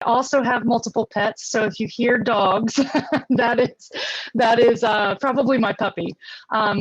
also have multiple pets, so if you hear dogs, that is probably my puppy.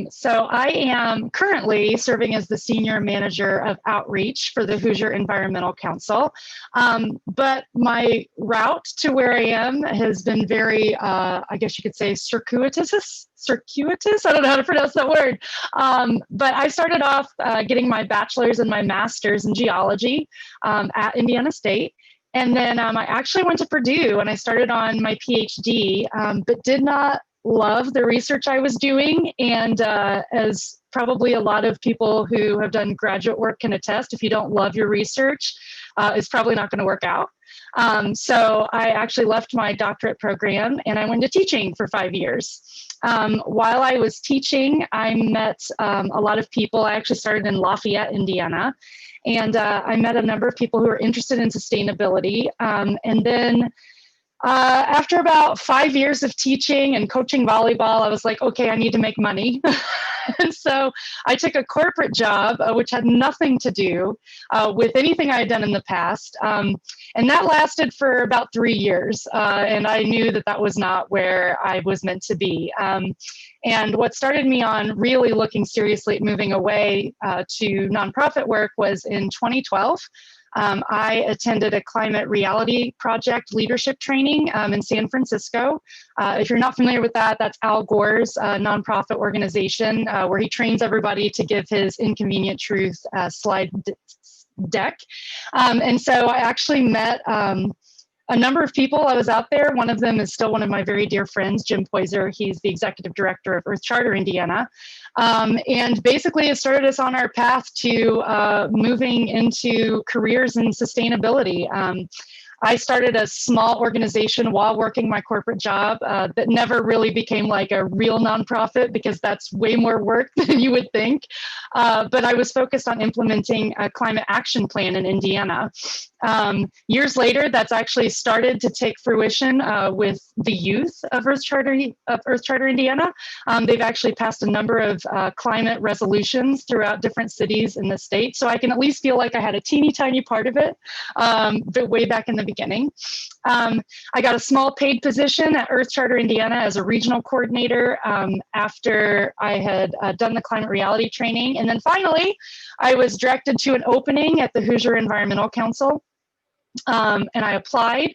So I am currently serving as the senior manager of outreach for the Hoosier Environmental Council. But my route to where I am has been very, I guess you could say, circuitous. I don't know how to pronounce that word. But I started off getting my bachelor's and my master's in geology at Indiana State. And then I actually went to Purdue and I started on my PhD, but did not love the research I was doing. And as probably a lot of people who have done graduate work can attest, if you don't love your research, it's probably not going to work out. So I actually left my doctorate program and I went to teaching for 5 years. While I was teaching, I met a lot of people. I actually started in Lafayette, Indiana. And I met a number of people who were interested in sustainability. And then after about 5 years of teaching and coaching volleyball, I was like, okay, I need to make money. And so I took a corporate job, which had nothing to do with anything I had done in the past. And that lasted for about 3 years. And I knew that that was not where I was meant to be. And what started me on really looking seriously at moving away to nonprofit work was in 2012. I attended a climate reality project leadership training in San Francisco. If you're not familiar with that, that's Al Gore's nonprofit organization where he trains everybody to give his Inconvenient Truth slide deck. And so I actually met a number of people. I was out there. One of them is still one of my very dear friends, Jim Poyser. He's the executive director of Earth Charter Indiana. And basically it started us on our path to moving into careers in sustainability. I started a small organization while working my corporate job that never really became like a real nonprofit because that's way more work than you would think. But I was focused on implementing a climate action plan in Indiana. Years later, that's actually started to take fruition with the youth of Earth Charter Indiana. They've actually passed a number of climate resolutions throughout different cities in the state. So I can at least feel like I had a teeny tiny part of it, but way back in the beginning. I got a small paid position at Earth Charter Indiana as a regional coordinator after I had done the climate reality training. And then finally, I was directed to an opening at the Hoosier Environmental Council. And I applied,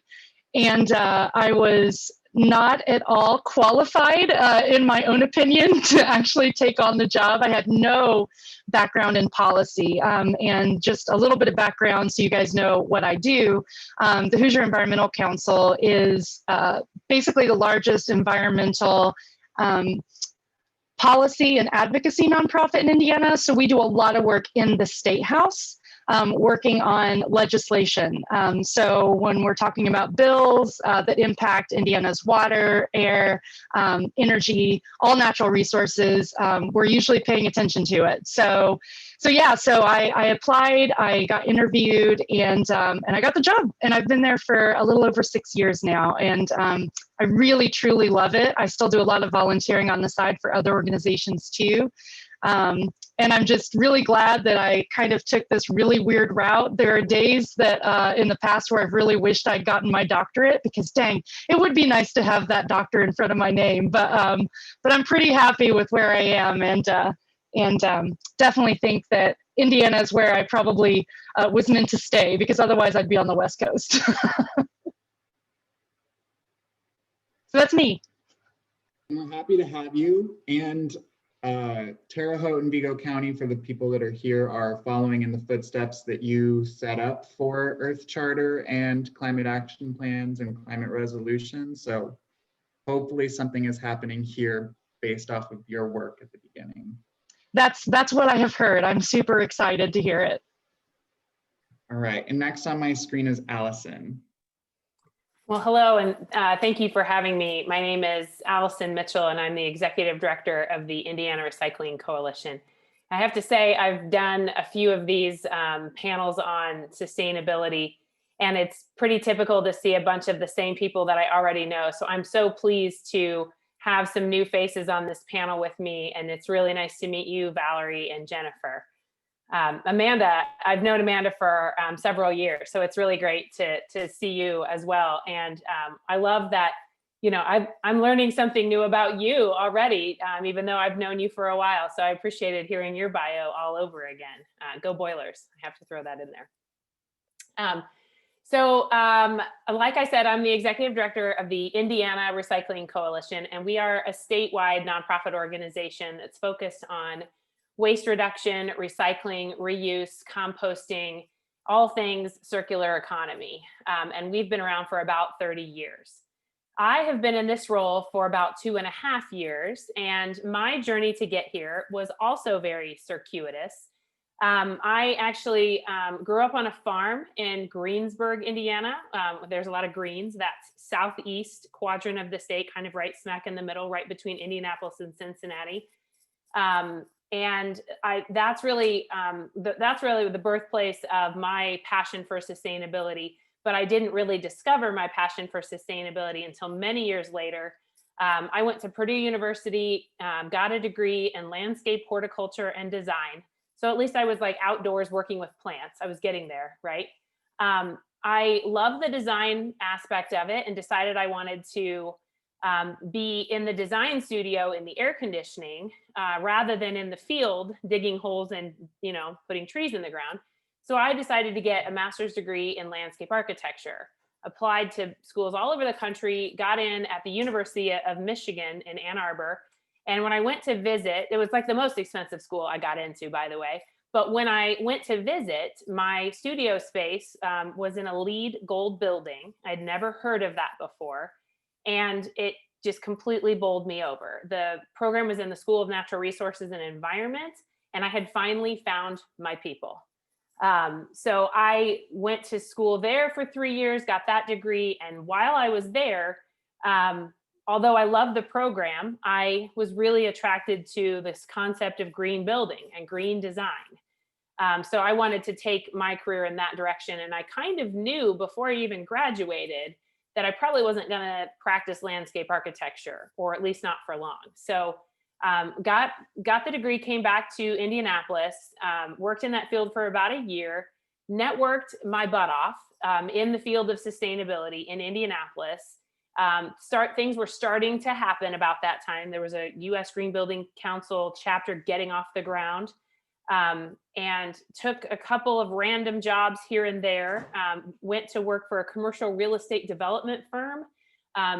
and I was not at all qualified, in my own opinion, to actually take on the job. I had no background in policy, and just a little bit of background so you guys know what I do. The Hoosier Environmental Council is basically the largest environmental policy and advocacy nonprofit in Indiana. So we do a lot of work in the State House. Working on legislation. So when we're talking about bills that impact Indiana's water, air, energy, all natural resources, we're usually paying attention to it. So I applied, I got interviewed, and I got the job. And I've been there for a little over 6 years now. And I really, truly love it. I still do a lot of volunteering on the side for other organizations too. And I'm just really glad that I kind of took this really weird route. There are days that in the past where I've really wished I'd gotten my doctorate because dang, it would be nice to have that doctor in front of my name. But I'm pretty happy with where I am, and definitely think that Indiana is where I probably was meant to stay, because otherwise I'd be on the West Coast. So that's me. We're happy to have you. And Terre Haute and Vigo County, for the people that are here, are following in the footsteps that you set up for Earth Charter and climate action plans and climate resolutions. So hopefully something is happening here based off of your work at the beginning. That's what I have heard. I'm super excited to hear it. All right, and next on my screen is Allison. Well, hello, and thank you for having me. My name is Allison Mitchell, and I'm the Executive Director of the Indiana Recycling Coalition. I have to say, I've done a few of these panels on sustainability, and it's pretty typical to see a bunch of the same people that I already know. So I'm so pleased to have some new faces on this panel with me, and it's really nice to meet you, Valerie and Jennifer. Amanda, I've known Amanda for several years, so it's really great to see you as well. And I love that, you know, I'm learning something new about you already, even though I've known you for a while. So I appreciated hearing your bio all over again. Go Boilers! I have to throw that in there. Like I said, I'm the executive director of the Indiana Recycling Coalition, and we are a statewide nonprofit organization that's focused on waste reduction, recycling, reuse, composting, all things circular economy. And we've been around for about 30 years. I have been in this role for about 2.5 years, and my journey to get here was also very circuitous. I actually grew up on a farm in Greensburg, Indiana. There's a lot of greens. That's southeast quadrant of the state, kind of right smack in the middle, right between Indianapolis and Cincinnati. And that's really the birthplace of my passion for sustainability. But I didn't really discover my passion for sustainability until many years later. I went to Purdue University, got a degree in landscape horticulture and design. So at least I was like outdoors working with plants. I was getting there, right? I love the design aspect of it and decided I wanted to be in the design studio in the air conditioning rather than in the field digging holes and, you know, putting trees in the ground. So I decided to get a master's degree in landscape architecture, applied to schools all over the country, got in at the University of Michigan in Ann Arbor. And when I went to visit, it was like the most expensive school I got into, by the way. But when I went to visit, my studio space was in a LEED gold building. I'd never heard of that before. And it just completely bowled me over. The program was in the School of Natural Resources and Environment, and I had finally found my people. So I went to school there for 3 years, got that degree. And while I was there, although I loved the program, I was really attracted to this concept of green building and green design. So I wanted to take my career in that direction. And I kind of knew before I even graduated that I probably wasn't going to practice landscape architecture, or at least not for long. So got the degree, came back to Indianapolis, worked in that field for about a year, networked my butt off in the field of sustainability in Indianapolis. Things were starting to happen about that time. There was a U.S. Green Building Council chapter getting off the ground, and took a couple of random jobs here and there. Went to work for a commercial real estate development firm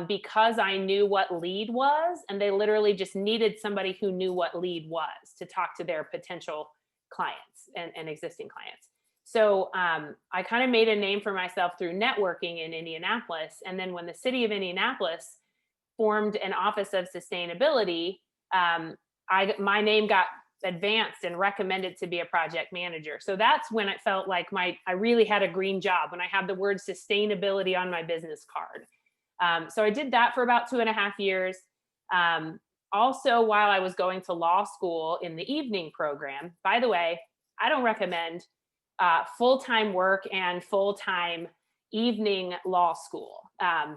because I knew what LEED was, and they literally just needed somebody who knew what LEED was to talk to their potential clients and existing clients. So I kind of made a name for myself through networking in Indianapolis. And then when the city of Indianapolis formed an Office of Sustainability, my name got advanced and recommended to be a project manager. So that's when it felt like I really had a green job, when I had the word sustainability on my business card. So I did that for about 2.5 years. Also, while I was going to law school in the evening program, by the way, I don't recommend full-time work and full-time evening law school. I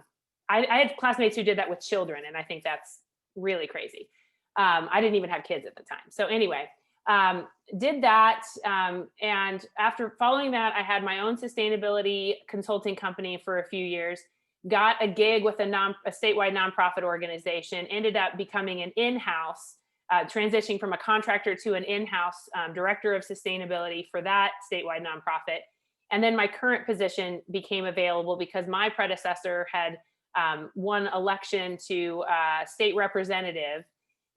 had classmates who did that with children, and I think that's really crazy. I didn't even have kids at the time. So anyway, did that. And after following that, I had my own sustainability consulting company for a few years, got a gig with a statewide nonprofit organization, ended up becoming an in-house, transitioning from a contractor to an in-house director of sustainability for that statewide nonprofit. And then my current position became available because my predecessor had won election to state representative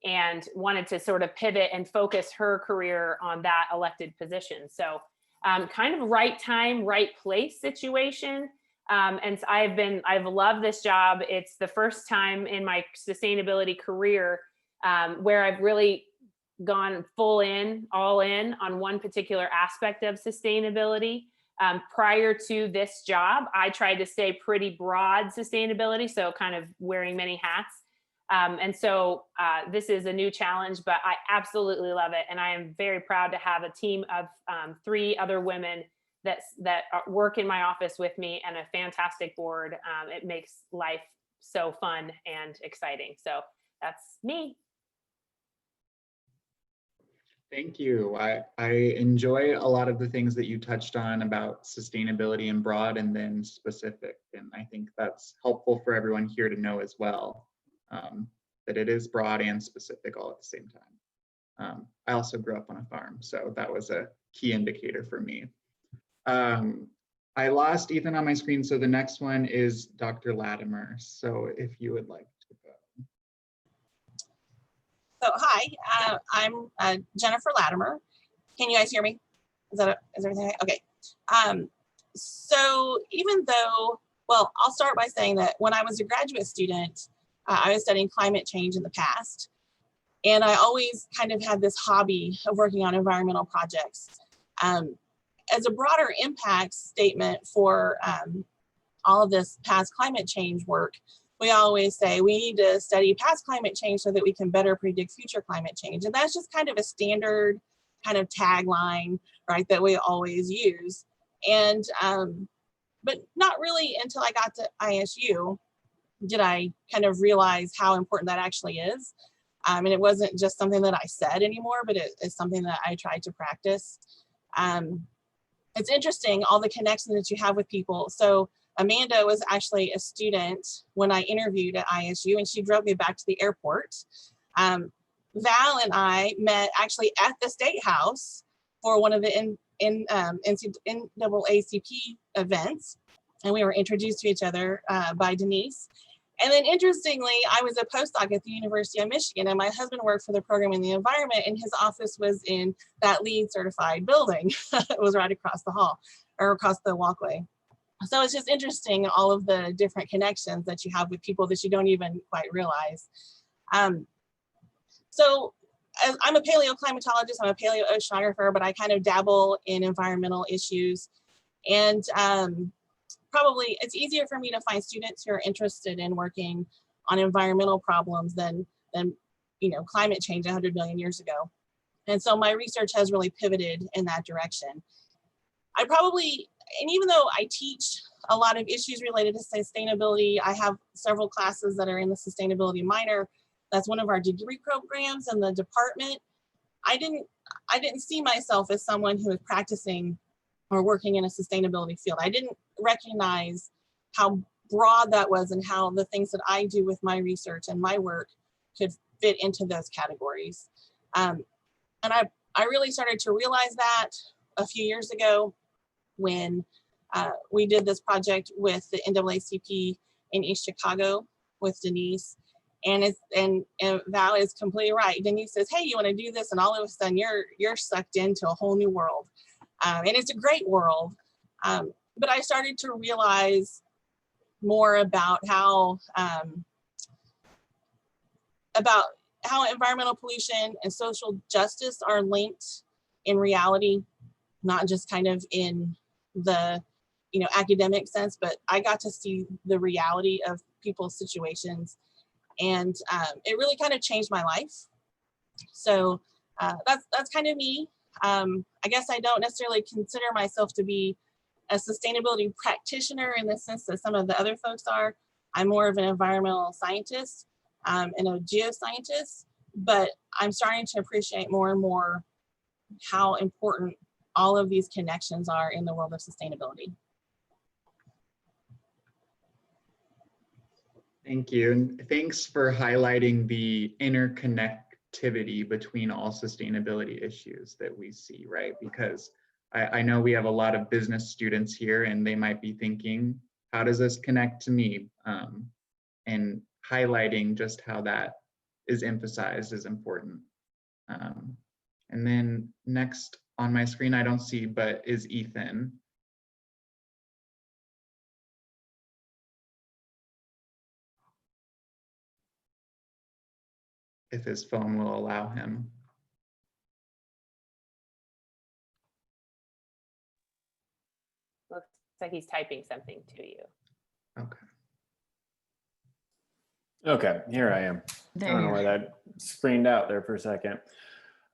and wanted to sort of pivot and focus her career on that elected position. So kind of right time, right place situation. And I've loved this job. It's the first time in my sustainability career where I've really gone all in on one particular aspect of sustainability. Prior to this job, I tried to stay pretty broad sustainability, so kind of wearing many hats. And so this is a new challenge, but I absolutely love it. And I am very proud to have a team of 3 other women that work in my office with me, and a fantastic board. It makes life so fun and exciting. So that's me. Thank you. I enjoy a lot of the things that you touched on about sustainability and broad and then specific. And I think that's helpful for everyone here to know as well, that it is broad and specific all at the same time. I also grew up on a farm, so that was a key indicator for me. I lost Ethan on my screen, so the next one is Dr. Latimer. So if you would like to go. So hi, I'm Jennifer Latimer. Can you guys hear me? Is everything okay? Okay. So even though, well, I'll start by saying that when I was a graduate student, I was studying climate change in the past. And I always kind of had this hobby of working on environmental projects. As a broader impact statement for all of this past climate change work, we always say we need to study past climate change so that we can better predict future climate change. And that's just kind of a standard kind of tagline, right, that we always use. And, but not really until I got to ISU did I kind of realize how important that actually is. And it wasn't just something that I said anymore, but it is something that I tried to practice. It's interesting, all the connections that you have with people. So Amanda was actually a student when I interviewed at ISU, and she drove me back to the airport. Val and I met actually at the State House for one of the NAACP events, and we were introduced to each other by Denise. And then interestingly, I was a postdoc at the University of Michigan, and my husband worked for the program in the environment, and his office was in that LEED certified building. It was right across the hall or across the walkway. So it's just interesting, all of the different connections that you have with people that you don't even quite realize. So I'm a paleoclimatologist, I'm a paleoceanographer, but I kind of dabble in environmental issues. And probably it's easier for me to find students who are interested in working on environmental problems than you know, climate change 100 million years ago. And so my research has really pivoted in that direction. And even though I teach a lot of issues related to sustainability, I have several classes that are in the sustainability minor. That's one of our degree programs in the department. I didn't see myself as someone who was practicing or working in a sustainability field. I didn't recognize how broad that was and how the things that I do with my research and my work could fit into those categories. And I really started to realize that a few years ago when we did this project with the NAACP in East Chicago with Denise. And Val is completely right. Denise says, hey, you want to do this? And all of a sudden you're sucked into a whole new world. And it's a great world. But I started to realize more about how environmental pollution and social justice are linked in reality, not just kind of in the academic sense, but I got to see the reality of people's situations. And it really kind of changed my life. So that's kind of me. I guess I don't necessarily consider myself to be a sustainability practitioner in the sense that some of the other folks are. I'm more of an environmental scientist and a geoscientist, but I'm starting to appreciate more and more how important all of these connections are in the world of sustainability. Thank you. And thanks for highlighting the interconnectivity between all sustainability issues that we see, right? Because I know we have a lot of business students here and they might be thinking, how does this connect to me? And highlighting just how that is emphasized is important. And then next on my screen, I don't see, but is Ethan. If his phone will allow him. Looks like he's typing something to you. Okay. Okay, here I am. There I don't know you why are. that screened out there for a second.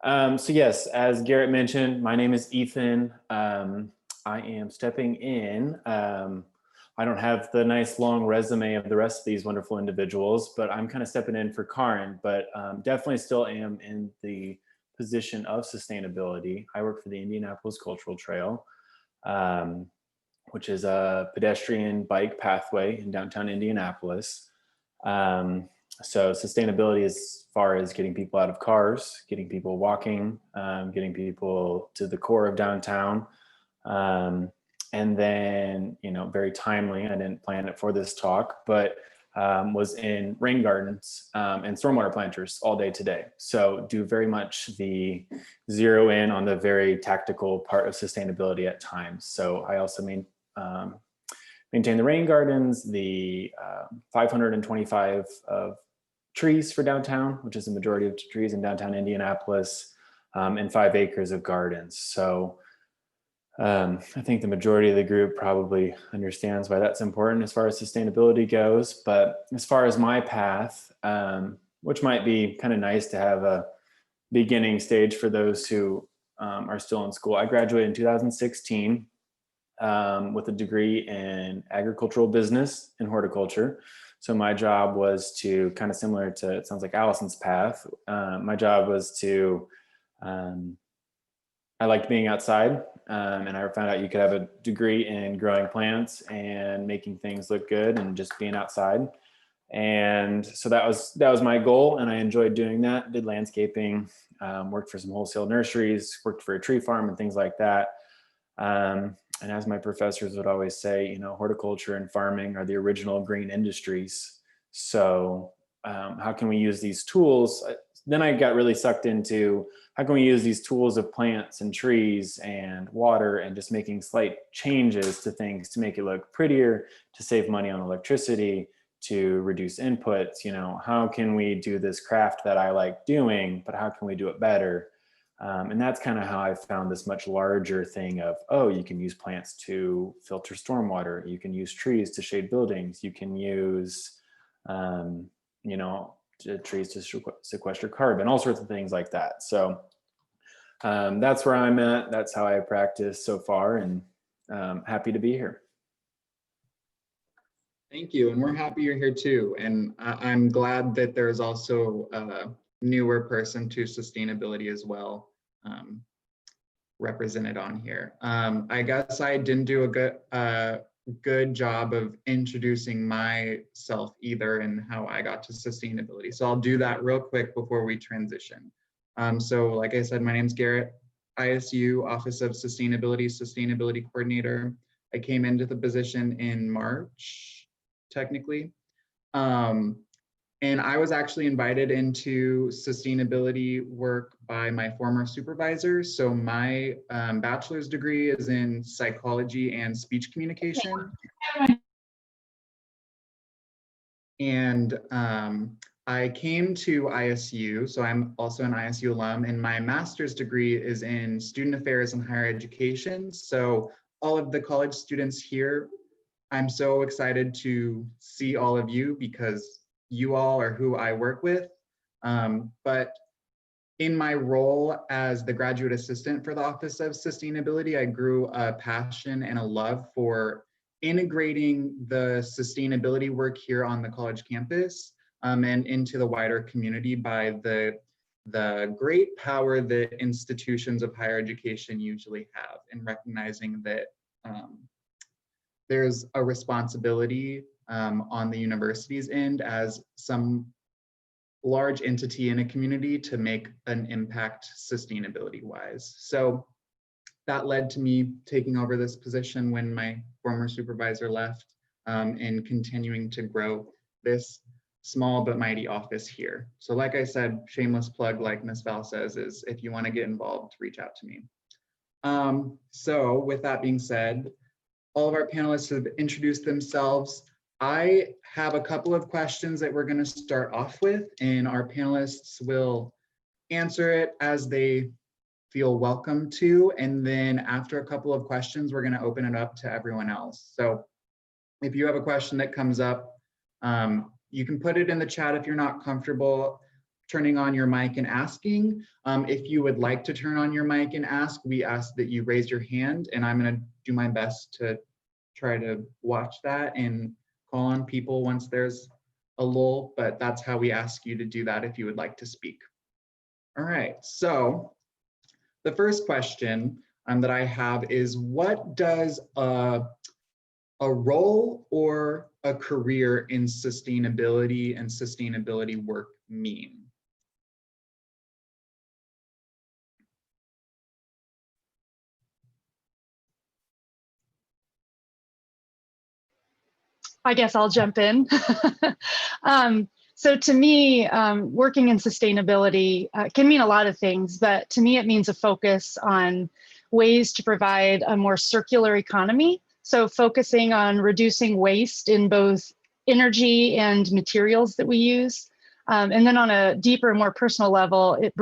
So yes, as Garrett mentioned, my name is Ethan. I am stepping in. I don't have the nice long resume of the rest of these wonderful individuals, but I'm kind of stepping in for Karin, but definitely still am in the position of sustainability. I work for the Indianapolis Cultural Trail, which is a pedestrian bike pathway in downtown Indianapolis. So sustainability as far as getting people out of cars, getting people walking, getting people to the core of downtown. And then, very timely, I didn't plan it for this talk, but was in rain gardens and stormwater planters all day today. So do very much the zero in on the very tactical part of sustainability at times. So I also maintain the rain gardens, the 525 of trees for downtown, which is the majority of trees in downtown Indianapolis, and 5 acres of gardens. So I think the majority of the group probably understands why that's important as far as sustainability goes. But as far as my path, which might be kind of nice to have a beginning stage for those who are still in school. I graduated in 2016 with a degree in agricultural business and horticulture. So my job was to, kind of similar to, it sounds like Allison's path. My job was to, I liked being outside, and I found out you could have a degree in growing plants and making things look good and just being outside. And so that was my goal, and I enjoyed doing that. Did landscaping, worked for some wholesale nurseries, worked for a tree farm and things like that. And as my professors would always say, horticulture and farming are the original green industries. So how can we use these tools? Then I got really sucked into how can we use these tools of plants and trees and water and just making slight changes to things to make it look prettier, to save money on electricity, to reduce inputs. How can we do this craft that I like doing, but how can we do it better? And that's kind of how I found this much larger thing of, you can use plants to filter stormwater. You can use trees to shade buildings. You can use, trees to sequester carbon, all sorts of things like that. So that's where I'm at. That's how I practice so far, and happy to be here. Thank you. And we're happy you're here too. And I'm glad that there's also a newer person to sustainability as well, represented on here. I guess I didn't do a good job of introducing myself either and how I got to sustainability. So I'll do that real quick before we transition. So like I said, my name's Garrett, ISU Office of Sustainability Coordinator. I came into the position in March, technically. And I was actually invited into sustainability work by my former supervisor. So my bachelor's degree is in psychology and speech communication. And I came to ISU, so I'm also an ISU alum, and my master's degree is in student affairs and higher education. So all of the college students here, I'm so excited to see all of you because you all are who I work with. But in my role as the graduate assistant for the Office of Sustainability, I grew a passion and a love for integrating the sustainability work here on the college campus and into the wider community by the great power that institutions of higher education usually have, and recognizing that there's a responsibility on the university's end as some large entity in a community to make an impact sustainability wise. So that led to me taking over this position when my former supervisor left, and continuing to grow this small but mighty office here. So like I said, shameless plug, like Ms. Val says, is if you want to get involved, reach out to me. So with that being said, all of our panelists have introduced themselves. I have a couple of questions that we're going to start off with, and our panelists will answer it as they feel welcome to. And then after a couple of questions, we're going to open it up to everyone else. So if you have a question that comes up, you can put it in the chat if you're not comfortable turning on your mic and asking. If you would like to turn on your mic and ask, we ask that you raise your hand, and I'm going to do my best to try to watch that and call on people once there's a lull, but that's how we ask you to do that if you would like to speak. All right, so the first question that I have is, what does a role or a career in sustainability and sustainability work mean? I guess I'll jump in. So to me, working in sustainability can mean a lot of things, but to me, it means a focus on ways to provide a more circular economy. So focusing on reducing waste in both energy and materials that we use. And then on a deeper, more personal level, it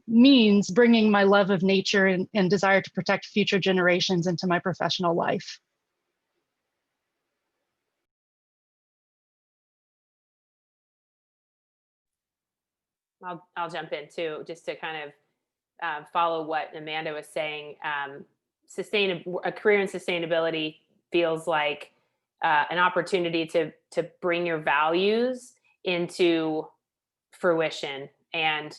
means bringing my love of nature and desire to protect future generations into my professional life. I'll jump in too, just to kind of follow what Amanda was saying. A career in sustainability feels like an opportunity to bring your values into fruition, and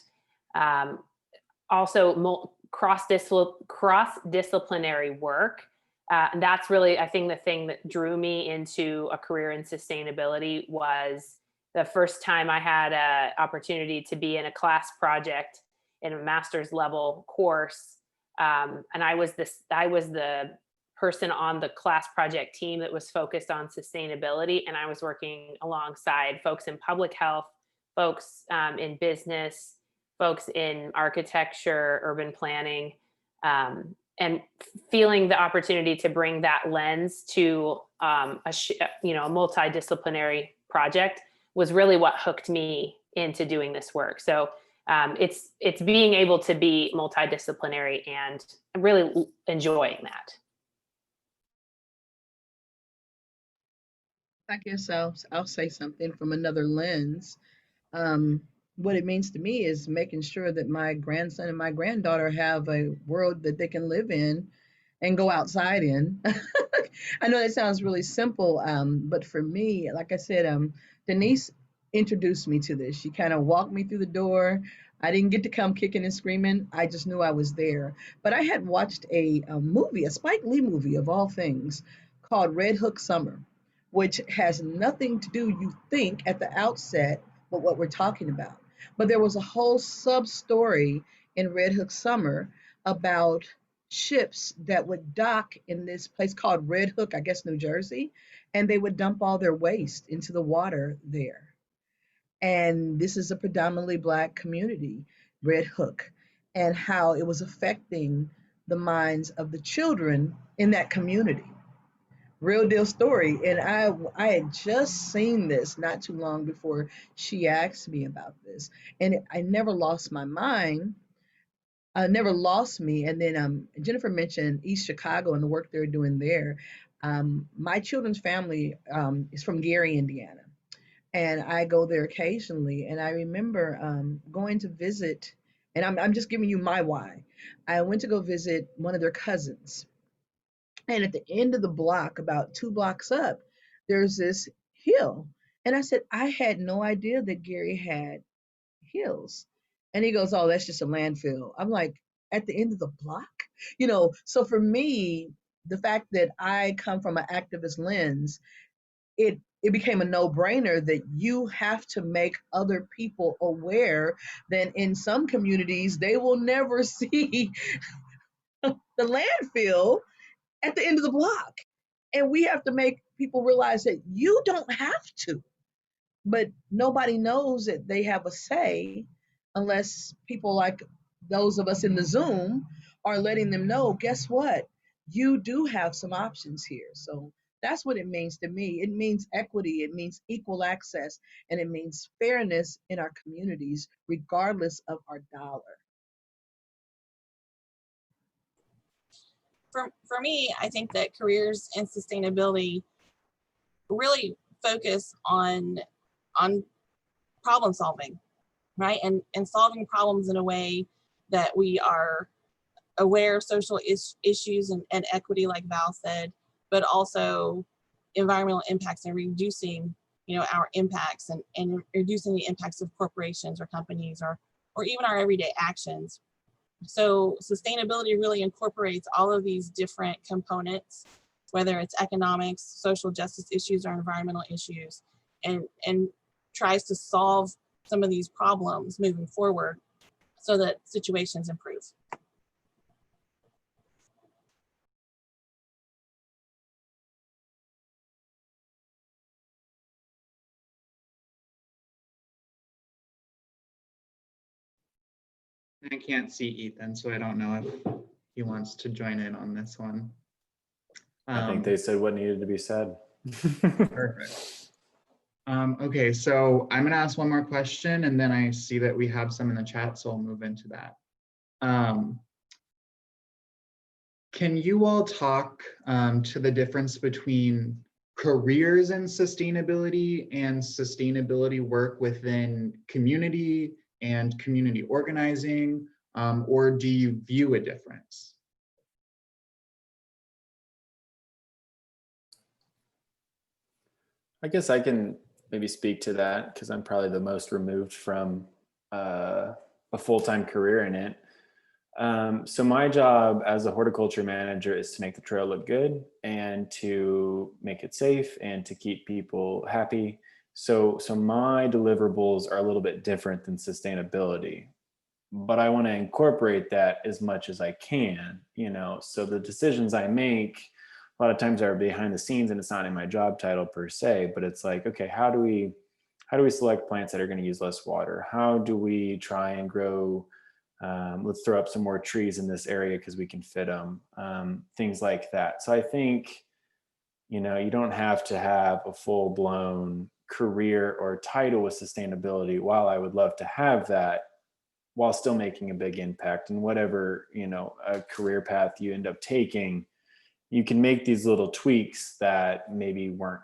also cross-disciplinary work. And that's really, I think, the thing that drew me into a career in sustainability was the first time I had an opportunity to be in a class project in a master's level course. And I was the person on the class project team that was focused on sustainability. And I was working alongside folks in public health, folks in business, folks in architecture, urban planning, and feeling the opportunity to bring that lens to a multidisciplinary project was really what hooked me into doing this work. So it's being able to be multidisciplinary and really enjoying that. I guess I'll say something from another lens. What it means to me is making sure that my grandson and my granddaughter have a world that they can live in and go outside in. I know that sounds really simple, but for me, like I said, Denise introduced me to this. She kind of walked me through the door. I didn't get to come kicking and screaming. I just knew I was there. But I had watched a movie, a Spike Lee movie of all things, called Red Hook Summer, which has nothing to do, you think, at the outset with what we're talking about. But there was a whole sub story in Red Hook Summer about ships that would dock in this place called Red Hook, I guess, New Jersey, and they would dump all their waste into the water there. And this is a predominantly Black community, Red Hook, and how it was affecting the minds of the children in that community. Real deal story. And I had just seen this not too long before she asked me about this. And I never lost my mind. Never lost me. And then Jennifer mentioned East Chicago and the work they're doing there. My children's family is from Gary, Indiana, and I go there occasionally. And I remember going to visit, and I'm just giving you my why. I went to go visit one of their cousins, and at the end of the block, about 2 blocks up, there's this hill. And I said, I had no idea that Gary had hills. And he goes, oh, that's just a landfill. I'm like, at the end of the block? So for me, the fact that I come from an activist lens, it became a no-brainer that you have to make other people aware that in some communities, they will never see the landfill at the end of the block. And we have to make people realize that you don't have to, but nobody knows that they have a say unless people like those of us in the Zoom are letting them know, guess what? You do have some options here. So that's what it means to me. It means equity, it means equal access, and it means fairness in our communities, regardless of our dollar. For me, I think that careers in sustainability really focus on problem solving, right? And solving problems in a way that we are aware of social issues and equity, like Val said, but also environmental impacts and reducing, our impacts and reducing the impacts of corporations or companies or even our everyday actions. So sustainability really incorporates all of these different components, whether it's economics, social justice issues, or environmental issues, and tries to solve some of these problems moving forward so that situations improve. I can't see Ethan, so I don't know if he wants to join in on this one. I think they said what needed to be said. Perfect. Okay, so I'm gonna ask one more question, and then I see that we have some in the chat, so I'll move into that. Can you all talk to the difference between careers in sustainability and sustainability work within community and community organizing, or do you view a difference? I guess I can maybe speak to that because I'm probably the most removed from a full-time career in it. So my job as a horticulture manager is to make the trail look good and to make it safe and to keep people happy. So my deliverables are a little bit different than sustainability, but I want to incorporate that as much as I can, you know, so the decisions I make a lot of times are behind the scenes and it's not in my job title per se, but it's like, okay, how do we select plants that are going to use less water? How do we try and grow, let's throw up some more trees in this area because we can fit them, things like that. So I think, you know, you don't have to have a full-blown career or title with sustainability. While I would love to have that, while still making a big impact, and whatever, you know, a career path you end up taking, you can make these little tweaks that maybe weren't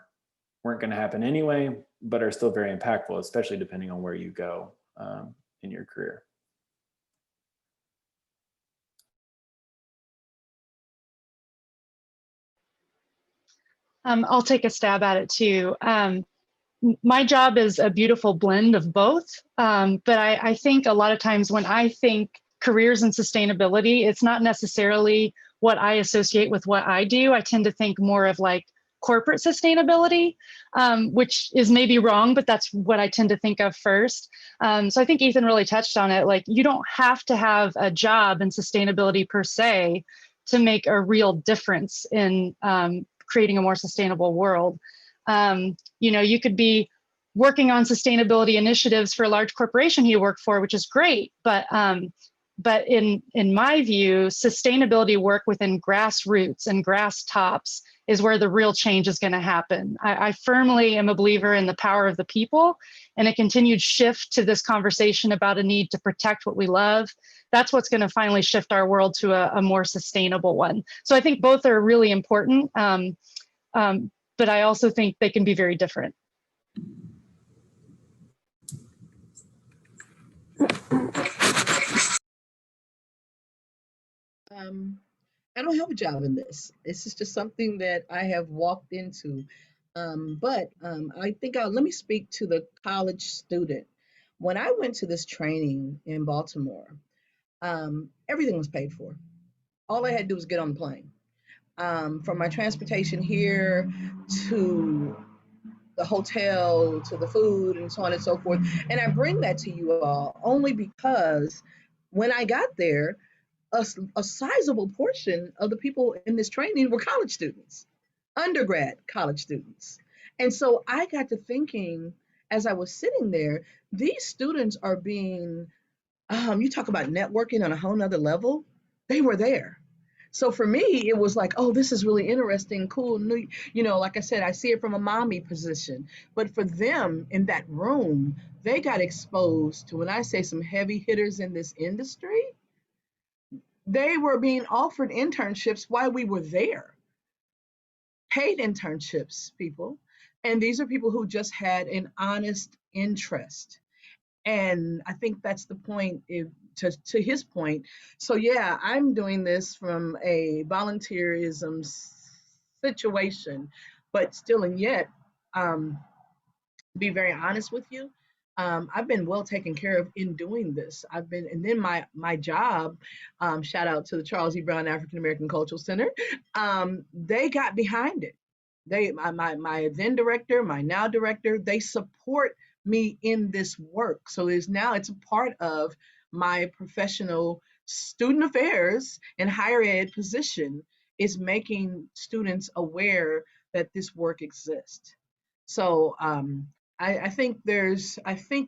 going to happen anyway, but are still very impactful, especially depending on where you go in your career. I'll take a stab at it too. My job is a beautiful blend of both, but I think a lot of times when I think careers and sustainability, it's not necessarily what I associate with what I do. I tend to think more of like corporate sustainability, which is maybe wrong, but that's what I tend to think of first. So I think Ethan really touched on it. Like, you don't have to have a job in sustainability per se to make a real difference in creating a more sustainable world. You know, you could be working on sustainability initiatives for a large corporation you work for, which is great, but in my view, sustainability work within grassroots and grass tops is where the real change is going to happen. I firmly am a believer in the power of the people, and a continued shift to this conversation about a need to protect what we love. That's what's going to finally shift our world to a more sustainable one. So I think both are really important, but I also think they can be very different. I don't have a job in this. This is just something that I have walked into. I think let me speak to the college student. When I went to this training in Baltimore, everything was paid for. All I had to do was get on the plane. From my transportation here to the hotel to the food and so on and so forth. And I bring that to you all only because when I got there, a sizable portion of the people in this training were college students, undergrad college students. And so I got to thinking as I was sitting there, these students are being, you talk about networking on a whole nother level, they were there. So for me, it was like, oh, this is really interesting, cool, new, you know, like I said, I see it from a mommy position. But for them in that room, they got exposed to, when I say some heavy hitters in this industry, they were being offered internships while we were there. Paid internships, people. And these are people who just had an honest interest. And I think that's the point, to his point. So yeah, I'm doing this from a volunteerism situation, but still and yet, to be very honest with you, I've been well taken care of in doing this. And then my job, shout out to the Charles E. Brown African American Cultural Center, they got behind it. My then director, my now director, they support me in this work. So it's a part of my professional student affairs and higher ed position, is making students aware that this work exists. So I think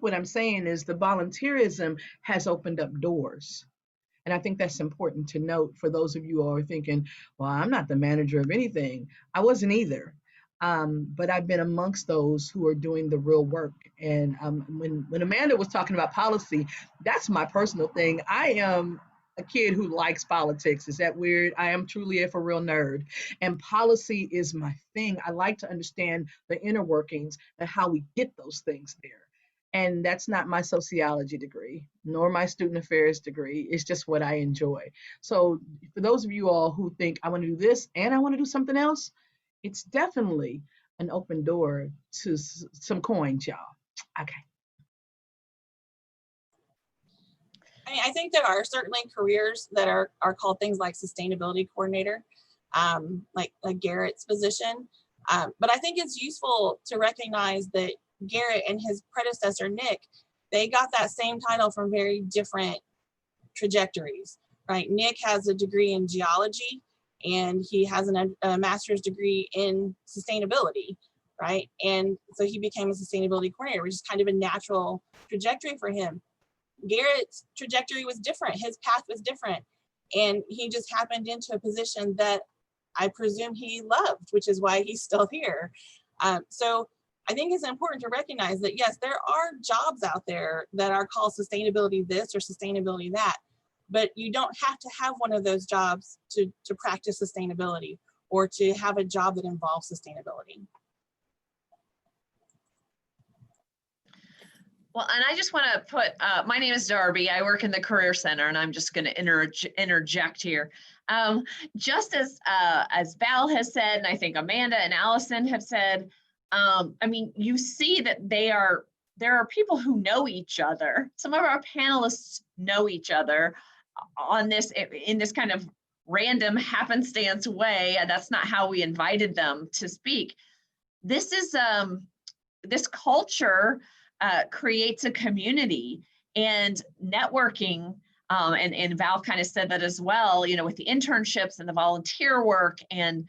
what I'm saying is the volunteerism has opened up doors. And I think that's important to note for those of you who are thinking, well, I'm not the manager of anything. I wasn't either. But I've been amongst those who are doing the real work. And when Amanda was talking about policy, that's my personal thing. I am a kid who likes politics. Is that weird? I am truly a for real nerd. And policy is my thing. I like to understand the inner workings and how we get those things there. And that's not my sociology degree, nor my student affairs degree. It's just what I enjoy. So for those of you all who think I want to do this and I want to do something else, it's definitely an open door to some coins, y'all. Okay. I mean, I think there are certainly careers that are called things like sustainability coordinator, like Garrett's position. But I think it's useful to recognize that Garrett and his predecessor, Nick, they got that same title from very different trajectories, right? Nick has a degree in geology and he has a master's degree in sustainability, right? And so he became a sustainability coordinator, which is kind of a natural trajectory for him. Garrett's trajectory was different. His path was different. And he just happened into a position that I presume he loved, which is why he's still here. So I think it's important to recognize that, yes, there are jobs out there that are called sustainability this or sustainability that, but you don't have to have one of those jobs to practice sustainability or to have a job that involves sustainability. Well, and I just want to put, my name is Darby. I work in the Career Center, and I'm just going to interject here. Just as Val has said, and I think Amanda and Allison have said, I mean, you see that there are people who know each other. Some of our panelists know each other in this kind of random happenstance way. And that's not how we invited them to speak. This is this culture creates a community, and networking, and Val kind of said that as well, you know, with the internships and the volunteer work, and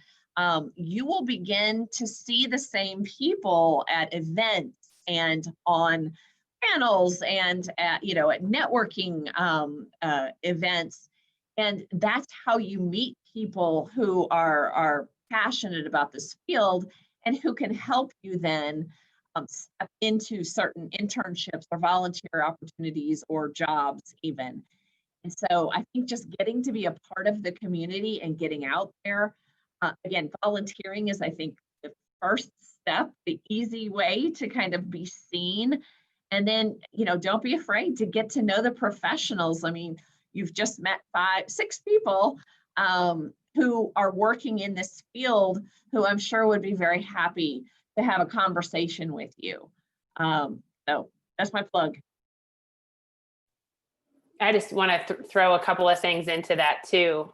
you will begin to see the same people at events and on panels and at networking events. And that's how you meet people who are passionate about this field and who can help you then step into certain internships or volunteer opportunities or jobs even. And so I think just getting to be a part of the community and getting out there, again, volunteering is, I think, the first step, the easy way to kind of be seen. And then, don't be afraid to get to know the professionals. I mean, you've just met 5-6 people who are working in this field who I'm sure would be very happy to have a conversation with you. So that's my plug. I just want to throw a couple of things into that too.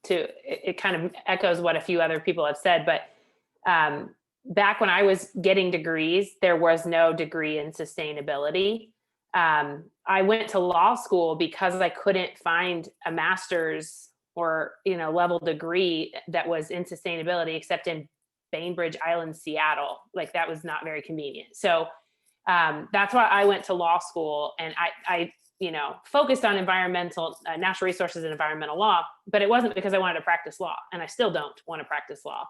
It kind of echoes what a few other people have said, but back when I was getting degrees, there was no degree in sustainability. I went to law school because I couldn't find a master's or level degree that was in sustainability except in Bainbridge Island, Seattle. Like, that was not very convenient. So that's why I went to law school, and I focused on environmental, natural resources and environmental law, but it wasn't because I wanted to practice law, and I still don't want to practice law.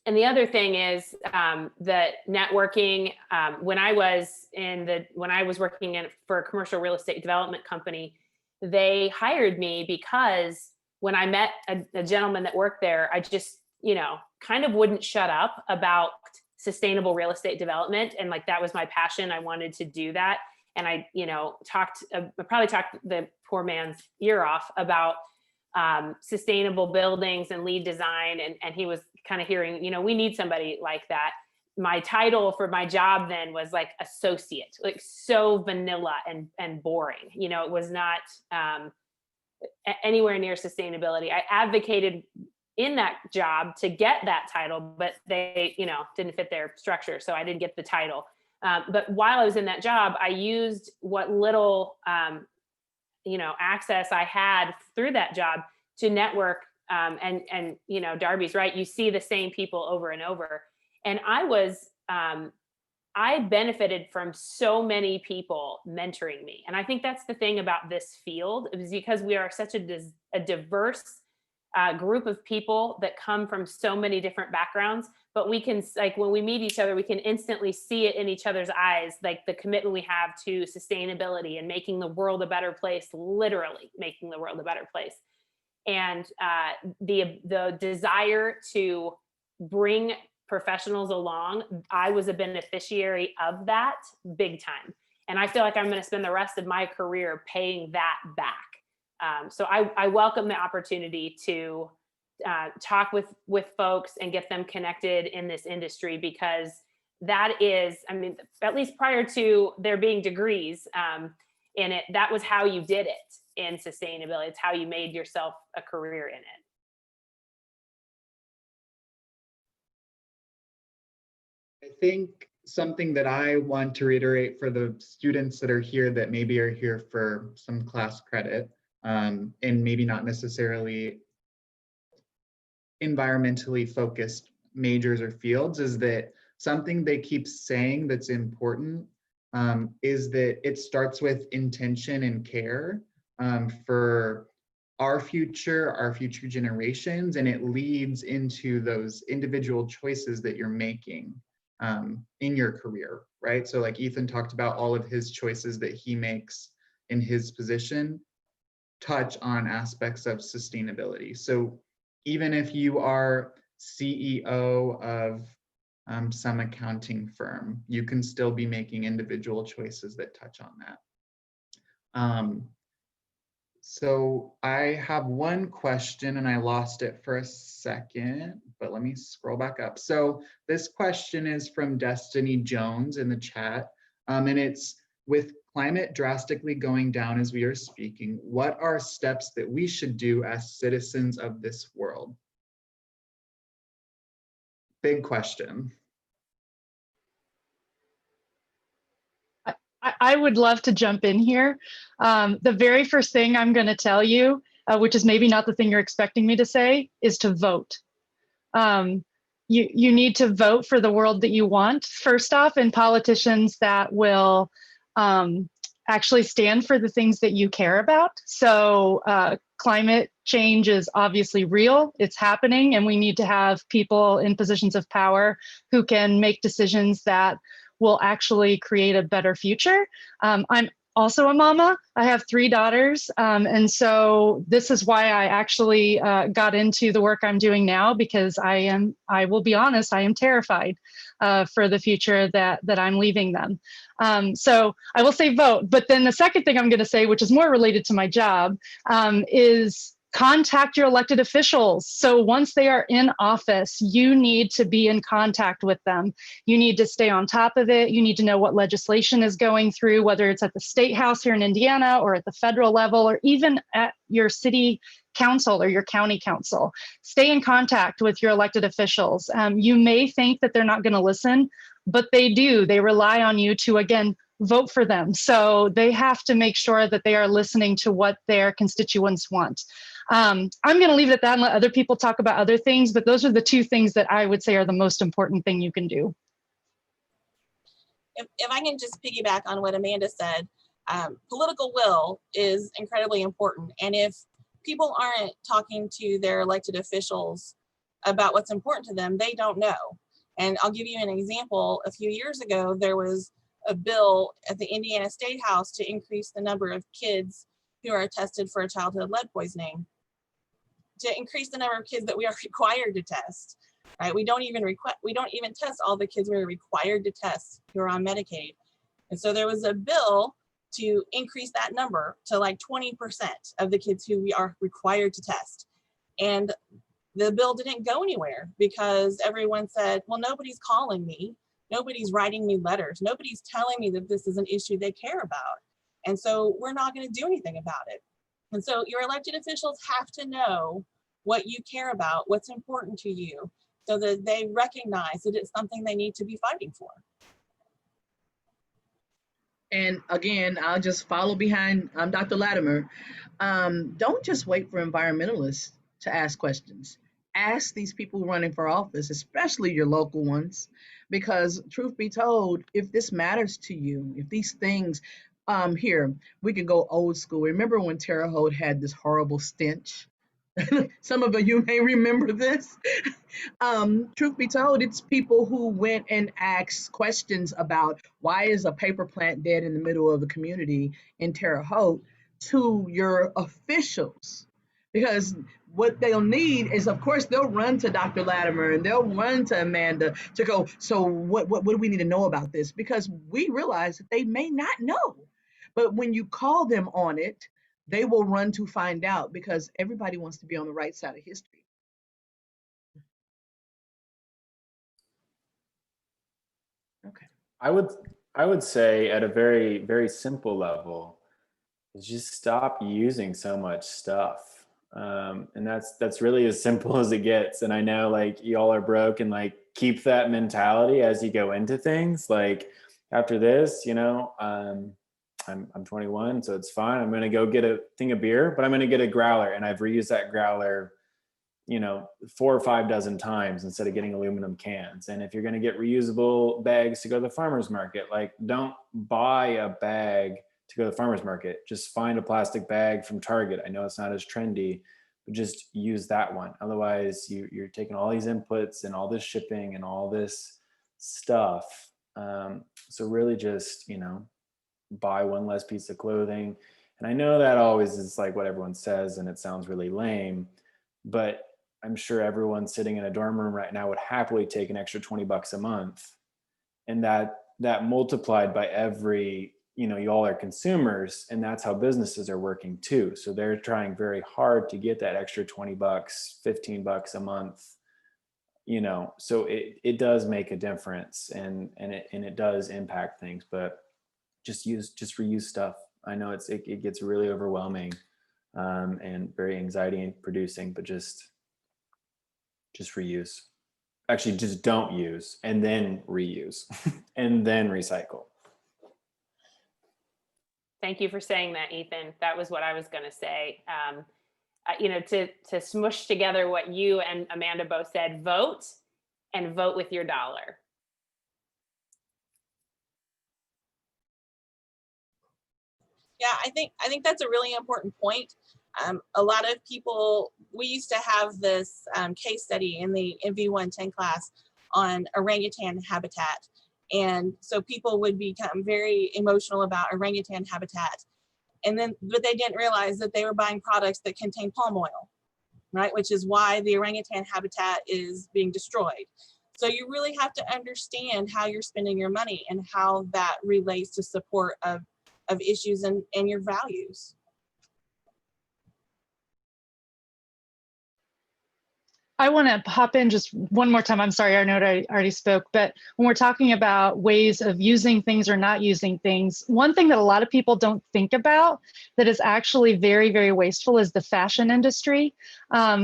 And the other thing is that networking, when I was working for a commercial real estate development company, they hired me because when I met a gentleman that worked there, I just, kind of wouldn't shut up about sustainable real estate development. And like, that was my passion. I wanted to do that. And I, probably talked the poor man's ear off about sustainable buildings and LEED design. And he was kind of hearing, we need somebody like that. my title for my job then was like associate, like so vanilla and boring. You know, it was not anywhere near sustainability. I advocated in that job to get that title, but they, you know, didn't fit their structure. So I didn't get the title. But while I was in that job, I used what little, you know, access I had through that job to network. And, you know, Darby's right. You see the same people over and over. And I benefited from so many people mentoring me. And I think that's the thing about this field, is because we are such a diverse group of people that come from so many different backgrounds, but we can, like, when we meet each other, we can instantly see it in each other's eyes, like the commitment we have to sustainability and making the world a better place, literally making the world a better place. And the desire to bring professionals along, I was a beneficiary of that big time. And I feel like I'm going to spend the rest of my career paying that back. So I welcome the opportunity to talk with folks and get them connected in this industry, because that is, I mean, at least prior to there being degrees in it, that was how you did it in sustainability. It's how you made yourself a career in it. I think something that I want to reiterate for the students that are here that maybe are here for some class credit, and maybe not necessarily environmentally focused majors or fields, is that something they keep saying that's important is that it starts with intention and care for our future generations, and it leads into those individual choices that you're making in your career, right? So like Ethan talked about, all of his choices that he makes in his position touch on aspects of sustainability. So even if you are CEO of some accounting firm, you can still be making individual choices that touch on that. So I have one question and I lost it for a second, but let me scroll back up. So this question is from Destiny Jones in the chat, and it's, with climate drastically going down as we are speaking, what are steps that we should do as citizens of this world? Big question. I would love to jump in here. The very first thing I'm going to tell you, which is maybe not the thing you're expecting me to say, is to vote. You need to vote for the world that you want, first off, and politicians that will actually stand for the things that you care about. So climate change is obviously real, it's happening, and we need to have people in positions of power who can make decisions that will actually create a better future. I'm also a mama. I have 3 daughters. And so this is why I actually got into the work I'm doing now, because I will be honest, I am terrified for the future that I'm leaving them. So I will say vote. But then the second thing I'm going to say, which is more related to my job, is contact your elected officials. So once they are in office, you need to be in contact with them. You need to stay on top of it. You need to know what legislation is going through, whether it's at the state house here in Indiana or at the federal level, or even at your city council or your county council. Stay in contact with your elected officials. You may think that they're not going to listen, but they do. They rely on you to, again, vote for them. So they have to make sure that they are listening to what their constituents want. I'm going to leave it at that and let other people talk about other things, but those are the 2 things that I would say are the most important thing you can do. If I can just piggyback on what Amanda said, political will is incredibly important. And if people aren't talking to their elected officials about what's important to them, they don't know. And I'll give you an example. A few years ago, there was a bill at the Indiana State House to increase the number of kids who are tested for childhood lead poisoning, to increase the number of kids that we are required to test. Right? We don't even test all the kids we're required to test who are on Medicaid. And so there was a bill to increase that number to like 20% of the kids who we are required to test. And the bill didn't go anywhere because everyone said, well, nobody's calling me. Nobody's writing me letters. Nobody's telling me that this is an issue they care about. And so we're not going to do anything about it. And so your elected officials have to know what you care about, what's important to you, so that they recognize that it's something they need to be fighting for. And again, I'll just follow behind Dr. Latimer. Don't just wait for environmentalists to ask questions. Ask these people running for office, especially your local ones, because truth be told, if this matters to you, if these things, here, we could go old school. Remember when Terre Haute had this horrible stench? Some of you may remember this. Truth be told, it's people who went and asked questions about why is a paper plant dead in the middle of the community in Terre Haute to your officials. Because what they'll need is, of course, they'll run to Dr. Latimer and they'll run to Amanda to go, so what do we need to know about this? Because we realize that they may not know. But when you call them on it, they will run to find out, because everybody wants to be on the right side of history. Okay. I would say at a very, very simple level is just stop using so much stuff. And that's really as simple as it gets. And I know like y'all are broke, and like keep that mentality as you go into things. Like after this, you know, I'm 21, so it's fine. I'm going to go get a thing of beer, but I'm going to get a growler. And I've reused that growler, you know, 4 or 5 dozen times instead of getting aluminum cans. And if you're going to get reusable bags to go to the farmer's market, like don't buy a bag to go to the farmer's market. Just find a plastic bag from Target. I know it's not as trendy, but just use that one. Otherwise you're taking all these inputs and all this shipping and all this stuff. So really just, you know, buy one less piece of clothing. And I know that always is like what everyone says, and it sounds really lame, but I'm sure everyone sitting in a dorm room right now would happily take an extra $20 a month. And that multiplied by every, you know, y'all are consumers, and that's how businesses are working too. So they're trying very hard to get that extra $20, $15 a month, you know, so it does make a difference, and it does impact things, but just reuse stuff. I know it gets really overwhelming and very anxiety producing, but just reuse. Actually, just don't use and then reuse and then recycle. Thank you for saying that, Ethan. That was what I was going to say. You know, to smush together what you and Amanda both said, vote, and vote with your dollar. Yeah, I think that's a really important point. A lot of people, we used to have this case study in the NV110 class on orangutan habitat. And so people would become very emotional about orangutan habitat. But they didn't realize that they were buying products that contain palm oil, right? Which is why the orangutan habitat is being destroyed. So you really have to understand how you're spending your money and how that relates to support of issues and your values. I want to hop in just one more time. I'm sorry, I know I already spoke, but when we're talking about ways of using things or not using things, one thing that a lot of people don't think about that is actually very, very wasteful is the fashion industry.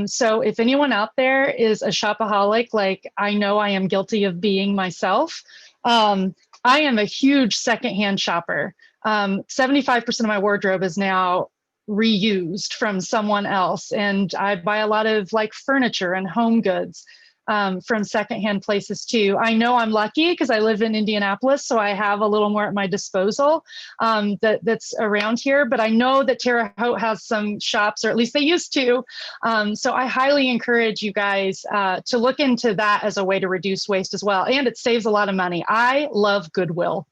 So if anyone out there is a shopaholic, like I know I am guilty of being myself, I am a huge secondhand shopper. 75% of my wardrobe is now reused from someone else. And I buy a lot of like furniture and home goods from secondhand places too. I know I'm lucky because I live in Indianapolis, so I have a little more at my disposal that's around here. But I know that Terre Haute has some shops, or at least they used to. So I highly encourage you guys to look into that as a way to reduce waste as well. And it saves a lot of money. I love Goodwill,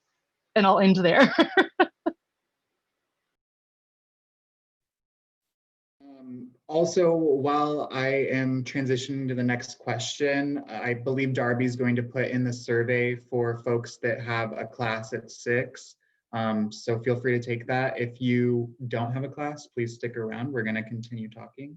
and I'll end there. Also, while I am transitioning to the next question, I believe Darby's going to put in the survey for folks that have a class at 6. So feel free to take that. If you don't have a class, please stick around. We're going to continue talking.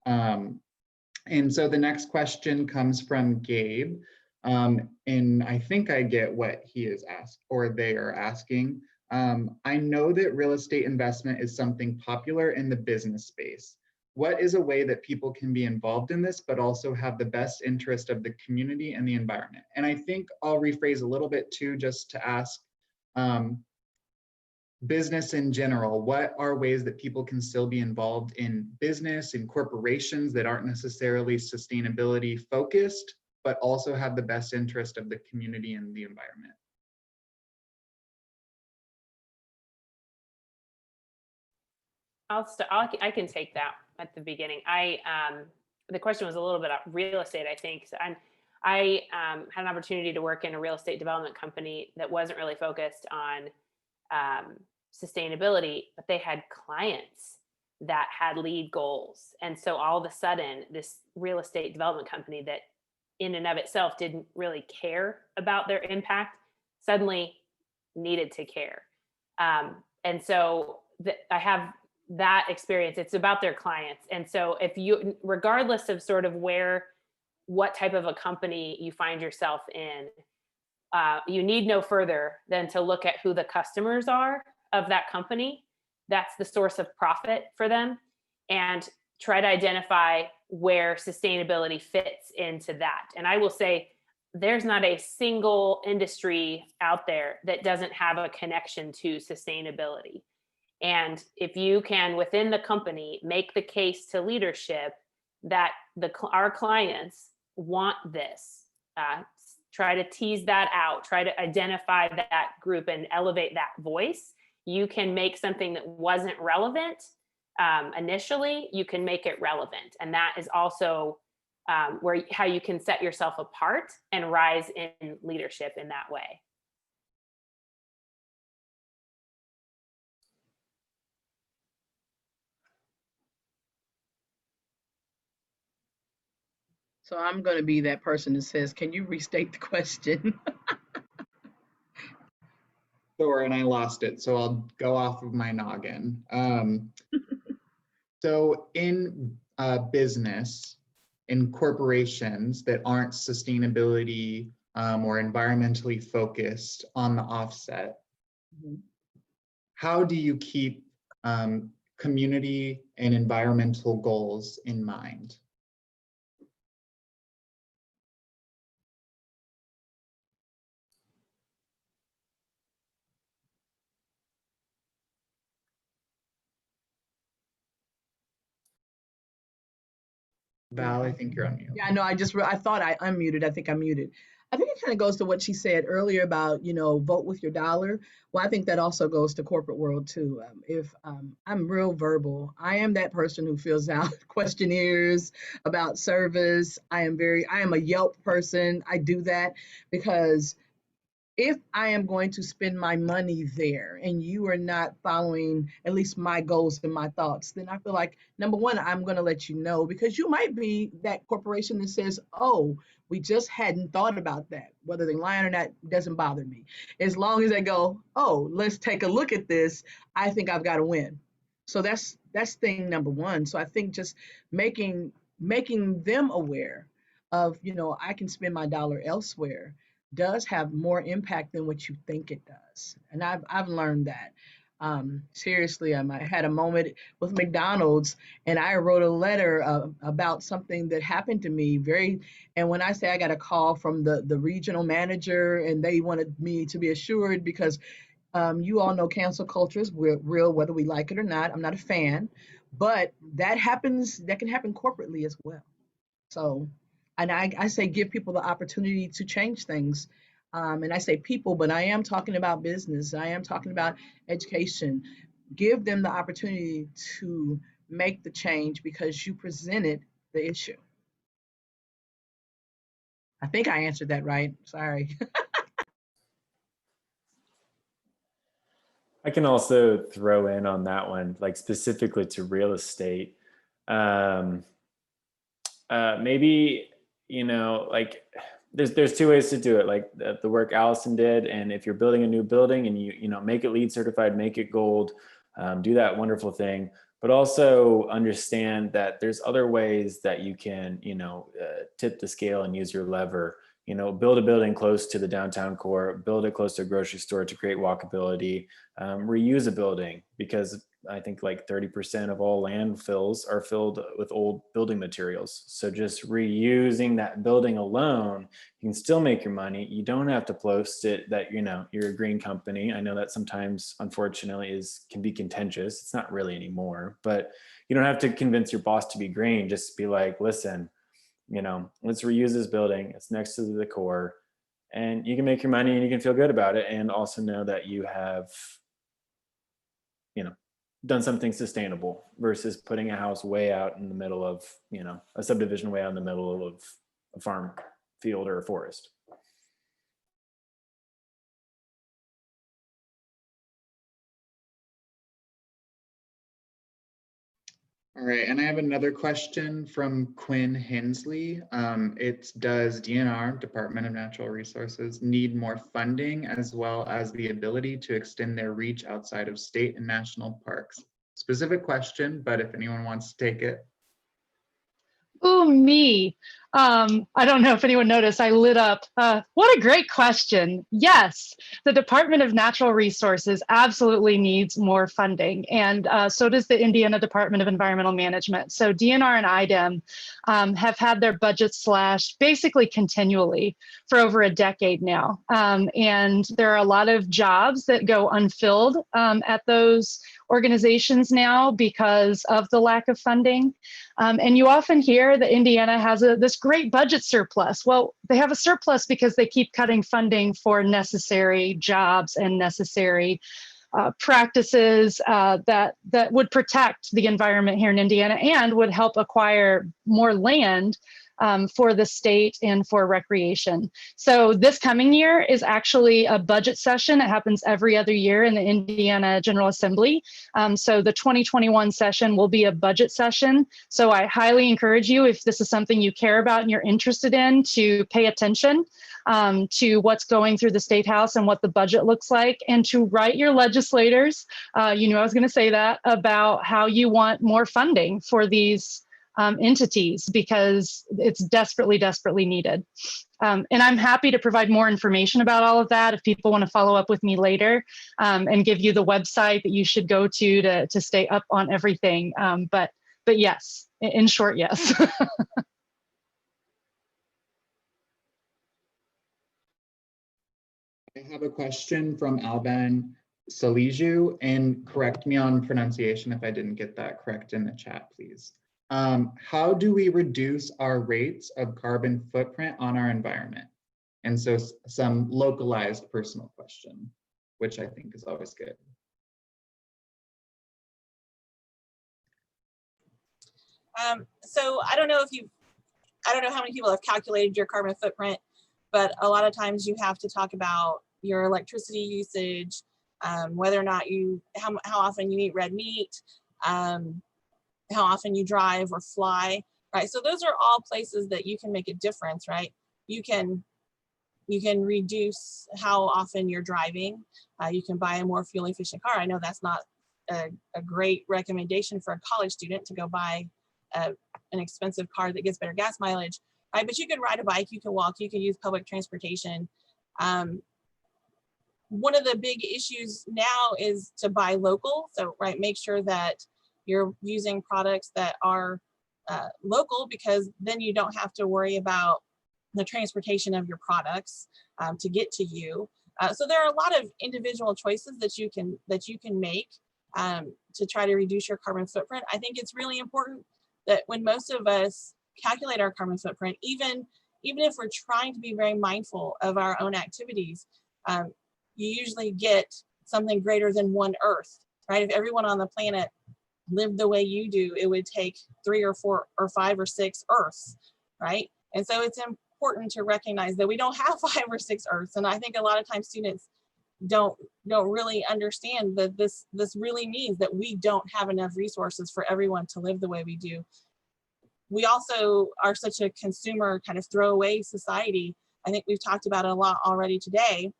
And so the next question comes from Gabe. And I think I get what he is asked or they are asking. I know that real estate investment is something popular in the business space. What is a way that people can be involved in this, but also have the best interest of the community and the environment? And I think I'll rephrase a little bit too, just to ask business in general, what are ways that people can still be involved in business and corporations that aren't necessarily sustainability focused, but also have the best interest of the community and the environment? I can take that at the beginning. The question was a little bit about real estate, I think. So I had an opportunity to work in a real estate development company that wasn't really focused on sustainability, but they had clients that had lead goals. And so all of a sudden, this real estate development company that in and of itself didn't really care about their impact suddenly needed to care. And so I have that experience. It's about their clients. And so if you, regardless of sort of what type of a company you find yourself in, you need no further than to look at who the customers are of that company. That's the source of profit for them, and try to identify where sustainability fits into that. And I will say, there's not a single industry out there that doesn't have a connection to sustainability. And if you can, within the company, make the case to leadership that our clients want this, try to tease that out, try to identify that group and elevate that voice, you can make something that wasn't relevant initially, you can make it relevant. And that is also how you can set yourself apart and rise in leadership in that way. So I'm going to be that person that says, can you restate the question? Sure, and I lost it, so I'll go off of my noggin. So in business, in corporations that aren't sustainability or environmentally focused on the offset, how do you keep community and environmental goals in mind? Val, I think you're on mute. Yeah, no, I thought I unmuted. I think I'm muted. I think it kind of goes to what she said earlier about, vote with your dollar. Well, I think that also goes to corporate world too. If I'm real verbal, I am that person who fills out questionnaires about service. I am a Yelp person. I do that because if I am going to spend my money there and you are not following at least my goals and my thoughts, then I feel like, number one, I'm going to let you know, because you might be that corporation that says, oh, we just hadn't thought about that. Whether they're lying or not doesn't bother me. As long as they go, oh, let's take a look at this, I think I've got to win. So that's thing number one. So I think just making them aware of, I can spend my dollar elsewhere does have more impact than what you think it does. And I've learned that. Seriously, I had a moment with McDonald's and I wrote a letter about something that happened to me and when I say I got a call from the regional manager and they wanted me to be assured, because you all know cancel culture is real, whether we like it or not. I'm not a fan, but that can happen corporately as well. So, and I say give people the opportunity to change things. And I say people, but I am talking about business. I am talking about education. Give them the opportunity to make the change because you presented the issue. I think I answered that right. Sorry. I can also throw in on that one, like specifically to real estate. Maybe, like there's two ways to do it, like the work Allison did. And if you're building a new building and you make it LEED certified, make it gold, do that wonderful thing. But also understand that there's other ways that you can, tip the scale and use your lever, you know, build a building close to the downtown core, build it close to a grocery store to create walkability, reuse a building, because I think like 30% of all landfills are filled with old building materials. So just reusing that building alone, you can still make your money. You don't have to post it that, you know, you're a green company. I know that sometimes, unfortunately, can be contentious. It's not really anymore, but you don't have to convince your boss to be green. Just be like, listen, you know, let's reuse this building. It's next to the core, and you can make your money and you can feel good about it. And also know that you have, you know, done something sustainable versus putting a house way out in the middle of, you know, a subdivision way out in the middle of a farm field or a forest. All right, and I have another question from Quinn Hensley. It's, does DNR, Department of Natural Resources, need more funding as well as the ability to extend their reach outside of state and national parks? Specific question, but if anyone wants to take it. Ooh, me. I don't know if anyone noticed, I lit up. What a great question. Yes, the Department of Natural Resources absolutely needs more funding, and so does the Indiana Department of Environmental Management. So DNR and IDEM have had their budgets slashed basically continually for over a decade now. And there are a lot of jobs that go unfilled at those organizations now because of the lack of funding. And you often hear that Indiana has this great budget surplus. Well, they have a surplus because they keep cutting funding for necessary jobs and necessary practices that would protect the environment here in Indiana and would help acquire more land for the state and for recreation. So this coming year is actually a budget session. It happens every other year in the Indiana General Assembly. So the 2021 session will be a budget session. So I highly encourage you, if this is something you care about and you're interested in, to pay attention to what's going through the State House and what the budget looks like, and to write your legislators, you know I was going to say that, about how you want more funding for these entities, because it's desperately, desperately needed. And I'm happy to provide more information about all of that if people want to follow up with me later, and give you the website that you should go to stay up on everything. But yes, in short, yes. I have a question from Alban Saliju, and correct me on pronunciation if I didn't get that correct in the chat, please. How do we reduce our rates of carbon footprint on our environment? And so some localized personal question, which I think is always good. So I don't know how many people have calculated your carbon footprint, but a lot of times you have to talk about your electricity usage, whether or not how often you eat red meat, how often you drive or fly, right? So those are all places that you can make a difference, right? You can reduce how often you're driving. You can buy a more fuel efficient car. I know that's not a great recommendation for a college student to go buy an expensive car that gets better gas mileage, right? But you can ride a bike, you can walk, you can use public transportation. One of the big issues now is to buy local. So, right, make sure that you're using products that are local, because then you don't have to worry about the transportation of your products to get to you. So there are a lot of individual choices that you can make to try to reduce your carbon footprint. I think it's really important that when most of us calculate our carbon footprint, even if we're trying to be very mindful of our own activities, you usually get something greater than one Earth, right? If everyone on the planet lived the way you do, it would take 3 or 4 or 5 or 6 Earths, right? And so it's important to recognize that we don't have 5 or 6 Earths. And I think a lot of times students don't really understand that this really means that we don't have enough resources for everyone to live the way we do. We also are such a consumer kind of throwaway society. I think we've talked about it a lot already today,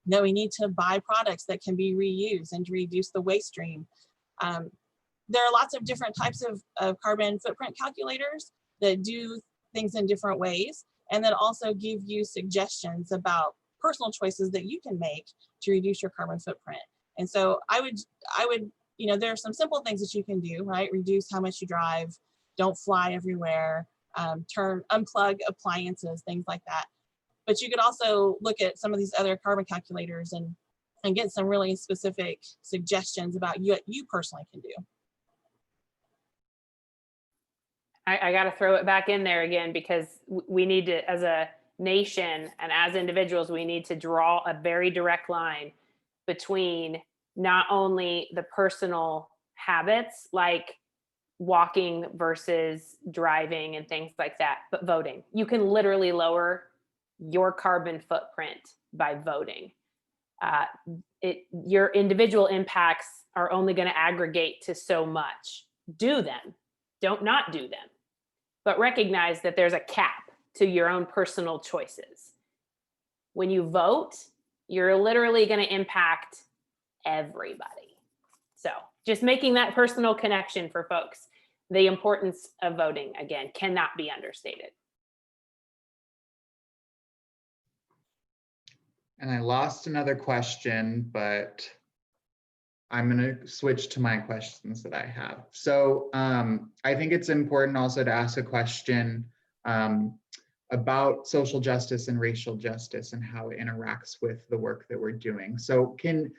that we need to buy products that can be reused and to reduce the waste stream. There are lots of different types of carbon footprint calculators that do things in different ways. and then also give you suggestions about personal choices that you can make to reduce your carbon footprint. And so I would, you know, there are some simple things that you can do, right? Reduce how much you drive, don't fly everywhere, unplug appliances, things like that. But you could also look at some of these other carbon calculators and get some really specific suggestions about what you personally can do. I got to throw it back in there again, because we need to, as a nation and as individuals, we need to draw a very direct line between not only the personal habits like walking versus driving and things like that, but voting. You can literally lower your carbon footprint by voting. Your individual impacts are only going to aggregate to so much. Do them. Don't not do them. But recognize that there's a cap to your own personal choices. When you vote, you're literally going to impact everybody. So just making that personal connection for folks. The importance of voting, again, cannot be understated. And I lost another question, but I'm going to switch to my questions that I have. So I think it's important also to ask a question about social justice and racial justice and how it interacts with the work that we're doing. So can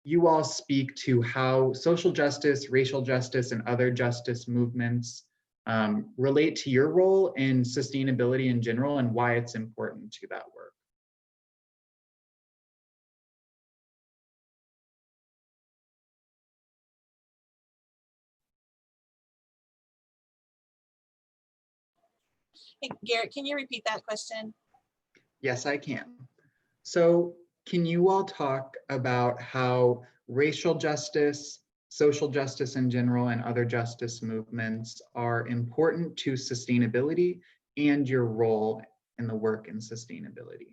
you all speak to how social justice, racial justice, and other justice movements relate to your role in sustainability in general and why it's important to that work? Hey, Garrett, can you repeat that question? Yes, I can. So can you all talk about how racial justice, social justice in general, and other justice movements are important to sustainability and your role in the work in sustainability?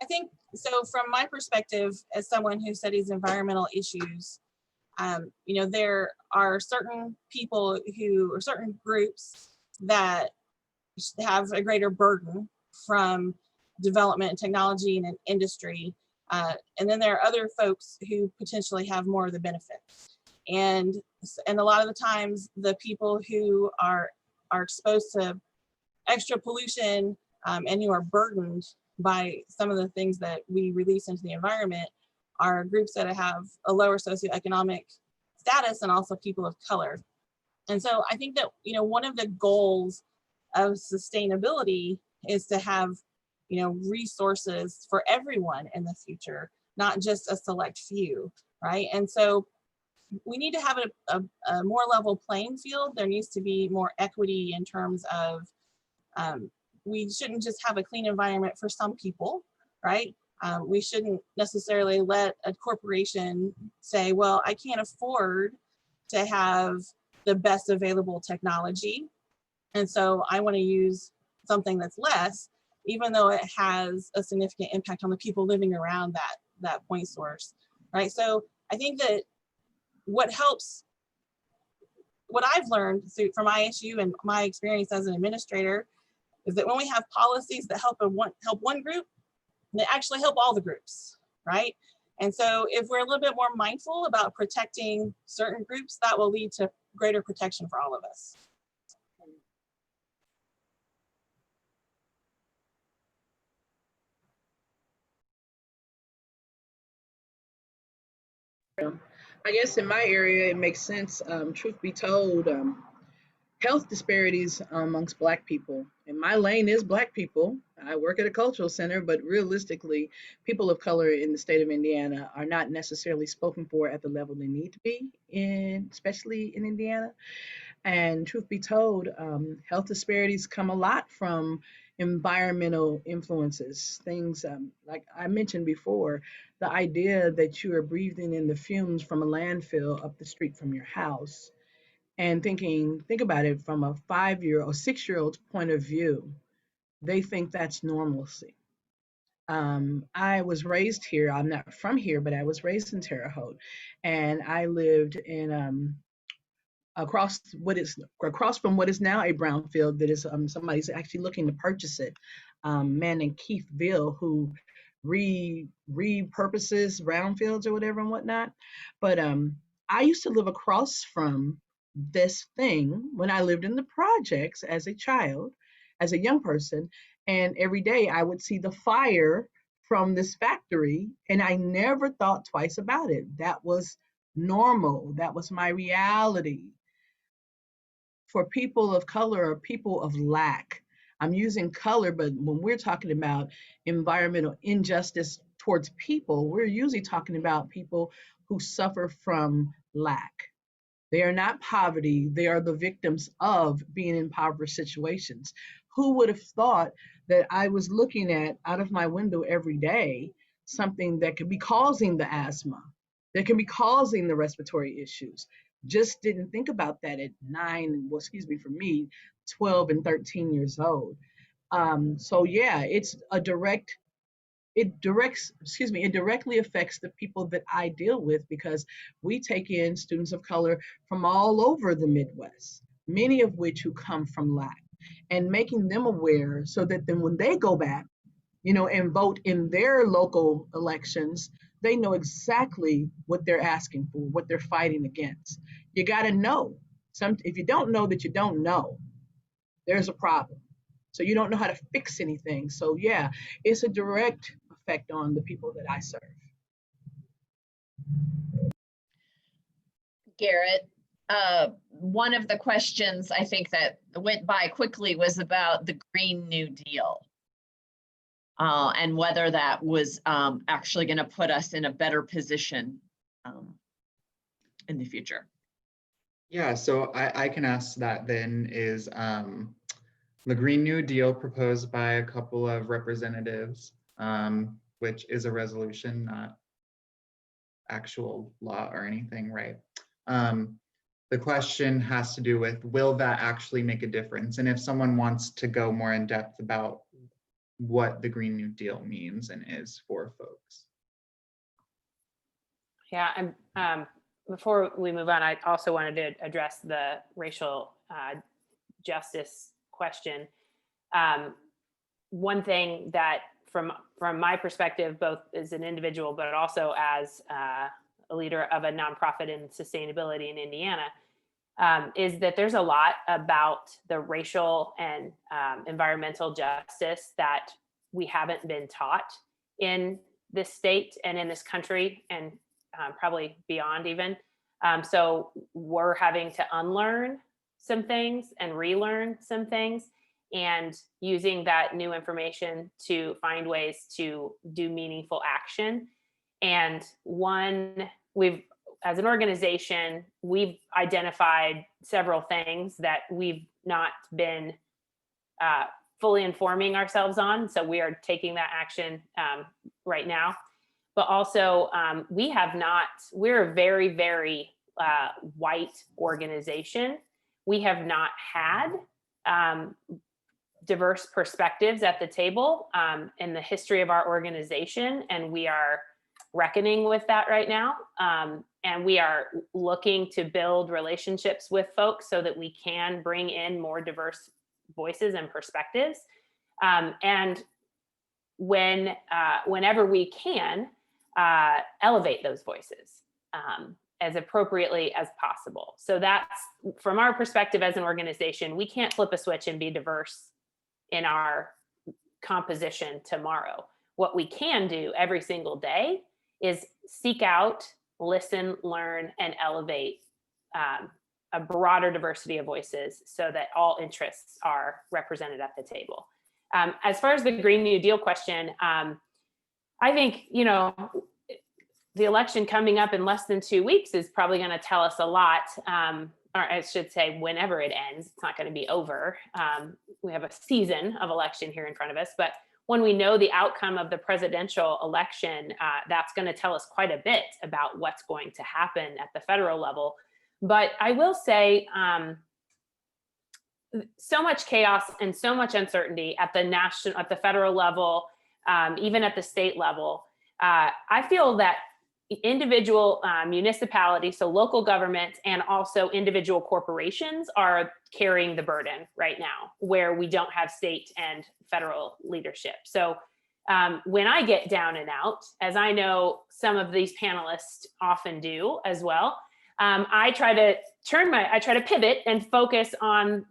I think so. From my perspective, as someone who studies environmental issues, you know, there are certain people or certain groups that have a greater burden from development and technology and industry. And then there are other folks who potentially have more of the benefits. And a lot of the times the people who are exposed to extra pollution and who are burdened by some of the things that we release into the environment are groups that have a lower socioeconomic status and also people of color. And so I think that, you know, one of the goals of sustainability is to have, you know, resources for everyone in the future, not just a select few, right? And so we need to have a more level playing field. There needs to be more equity in terms of, we shouldn't just have a clean environment for some people, right? We shouldn't necessarily let a corporation say, well, I can't afford to have the best available technology, and so I want to use something that's less, even though it has a significant impact on the people living around that point source, right? So I think that what I've learned from ISU and my experience as an administrator is that when we have policies that help one group, they actually help all the groups, right? And so if we're a little bit more mindful about protecting certain groups, that will lead to greater protection for all of us. I guess in my area, it makes sense. Truth be told, health disparities amongst Black people. And my lane is Black people. I work at a cultural center, but realistically, people of color in the state of Indiana are not necessarily spoken for at the level they need to be, especially in Indiana. And truth be told, health disparities come a lot from environmental influences. Things like I mentioned before, the idea that you are breathing in the fumes from a landfill up the street from your house and think about it from a 5-year or 6-year-old's point of view. They think that's normalcy. I was raised here. I'm not from here, but I was raised in Terre Haute, and I lived in across from what is now a brownfield that is somebody's actually looking to purchase it. Man named Keith Ville who repurposes brownfields or whatever and whatnot. But I used to live across from this thing when I lived in the projects as a child, as a young person, and every day I would see the fire from this factory, and I never thought twice about it. That was normal. That was my reality. For people of color or people of lack, I'm using color, but when we're talking about environmental injustice towards people, we're usually talking about people who suffer from lack. They are not poverty, they are the victims of being in impoverished situations. Who would have thought that I was looking at out of my window every day something that could be causing the asthma, that can be causing the respiratory issues? Just didn't think about that at 12 and 13 years old. So yeah, it directly affects the people that I deal with, because we take in students of color from all over the Midwest, many of which who come from lack, and making them aware so that then when they go back, and vote in their local elections, they know exactly what they're asking for, what they're fighting against. You got to know. If you don't know that you don't know, there's a problem. So you don't know how to fix anything. So yeah, it's a direct effect on the people that I serve. Garrett, one of the questions I think that went by quickly was about the Green New Deal. And whether that was actually going to put us in a better position in the future. Yeah, so I can ask that then. Is the Green New Deal proposed by a couple of representatives, which is a resolution, not actual law or anything, right? The question has to do with, will that actually make a difference? And if someone wants to go more in depth about what the Green New Deal means and is for folks. Yeah, and before we move on, I also wanted to address the racial justice question. One thing that from my perspective, both as an individual, but also as a leader of a nonprofit in sustainability in Indiana, is that there's a lot about the racial and environmental justice that we haven't been taught in this state and in this country, and probably beyond even. So we're having to unlearn some things and relearn some things, and using that new information to find ways to do meaningful action. And as an organization, we've identified several things that we've not been fully informing ourselves on. So we are taking that action right now. But also, we're a very, very white organization. We have not had diverse perspectives at the table in the history of our organization, and we are reckoning with that right now. And we are looking to build relationships with folks so that we can bring in more diverse voices and perspectives. And whenever we can, elevate those voices as appropriately as possible. So that's, from our perspective as an organization, we can't flip a switch and be diverse in our composition tomorrow. What we can do every single day is seek out, listen, learn, and elevate a broader diversity of voices so that all interests are represented at the table. As far as the Green New Deal question, I think, the election coming up in less than 2 weeks is probably going to tell us a lot, or I should say whenever it ends, it's not going to be over. We have a season of election here in front of us, but when we know the outcome of the presidential election, that's going to tell us quite a bit about what's going to happen at the federal level. But I will say, so much chaos and so much uncertainty at the federal level, even at the state level. I feel that, individual municipalities, so local governments and also individual corporations are carrying the burden right now, where we don't have state and federal leadership. So when I get down and out, as I know some of these panelists often do as well, I try to pivot and focus on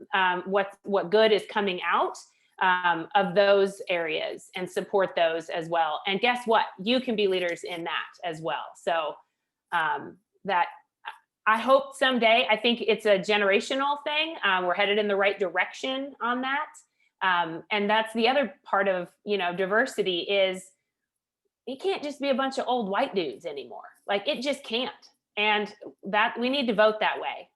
what good is coming out of those areas and support those as well. And guess what? You can be leaders in that as well. So that I hope someday, I think it's a generational thing. We're headed in the right direction on that. And that's the other part of, diversity is it can't just be a bunch of old white dudes anymore. Like it just can't. And that we need to vote that way.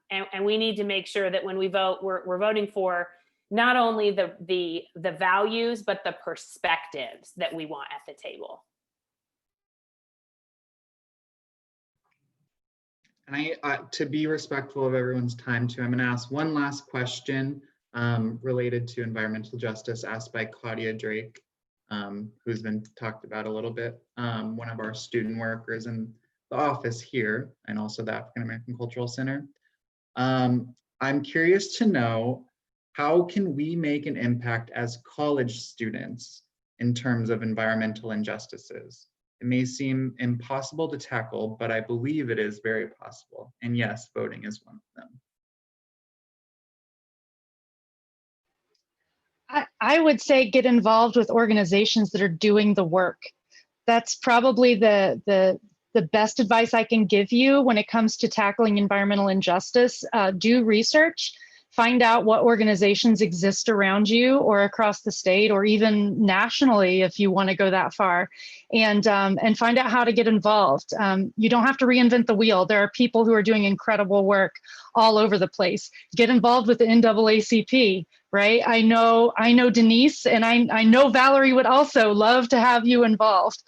And we need to make sure that when we vote, we're voting for not only the values, but the perspectives that we want at the table. And to be respectful of everyone's time too, I'm going to ask one last question related to environmental justice asked by Claudia Drake, who's been talked about a little bit, one of our student workers in the office here and also the African American Cultural Center. I'm curious to know, how can we make an impact as college students in terms of environmental injustices? It may seem impossible to tackle, but I believe it is very possible. And yes, voting is one of them. I would say get involved with organizations that are doing the work. That's probably the best advice I can give you when it comes to tackling environmental injustice. Do research. Find out what organizations exist around you or across the state or even nationally if you want to go that far, and find out how to get involved. You don't have to reinvent the wheel. There are people who are doing incredible work all over the place. Get involved with the NAACP, right? I know Denise, and I know Valerie would also love to have you involved.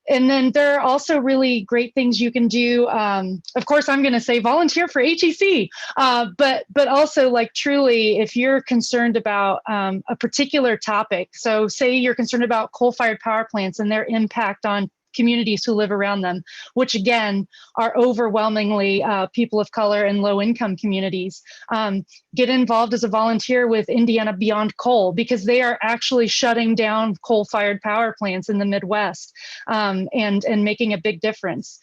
And then there are also really great things you can do. Of course, I'm going to say volunteer for HEC, but also like truly, if you're concerned about a particular topic, so say you're concerned about coal-fired power plants and their impact on communities who live around them, which again are overwhelmingly people of color and low-income communities. Get involved as a volunteer with Indiana Beyond Coal, because they are actually shutting down coal-fired power plants in the Midwest and making a big difference.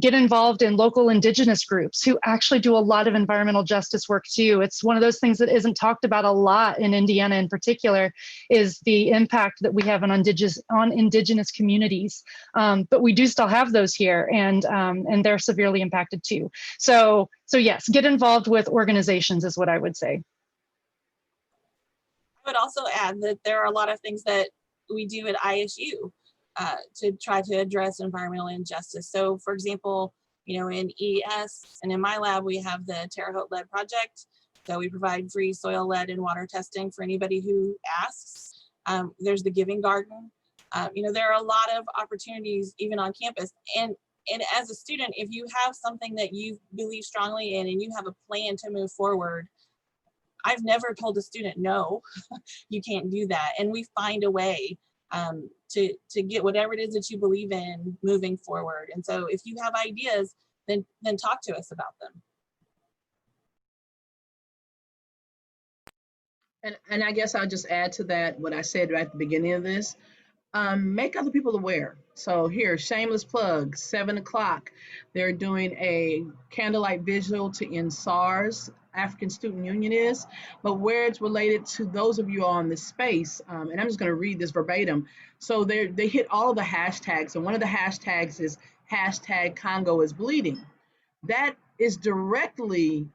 Get involved in local indigenous groups who actually do a lot of environmental justice work too. It's one of those things that isn't talked about a lot in Indiana in particular, is the impact that we have on indigenous communities. But we do still have those here, and they're severely impacted too. So yes, get involved with organizations is what I would say. I would also add that there are a lot of things that we do at ISU to try to address environmental injustice. So for example, in ES and in my lab, we have the Terre Haute Lead Project. So we provide free soil, lead, and water testing for anybody who asks. There's the Giving Garden. There are a lot of opportunities even on campus. And as a student, if you have something that you believe strongly in and you have a plan to move forward, I've never told a student, no, you can't do that. And we find a way to get whatever it is that you believe in moving forward. And so if you have ideas, then talk to us about them. And I guess I'll just add to that what I said right at the beginning of this. Make other people aware. So here, shameless plug, 7 o'clock, they're doing a candlelight vigil to end SARS, African Student Union is, but where it's related to those of you on this space, and I'm just going to read this verbatim. So they hit all the hashtags, and one of the hashtags is hashtag Congo is bleeding. That is directly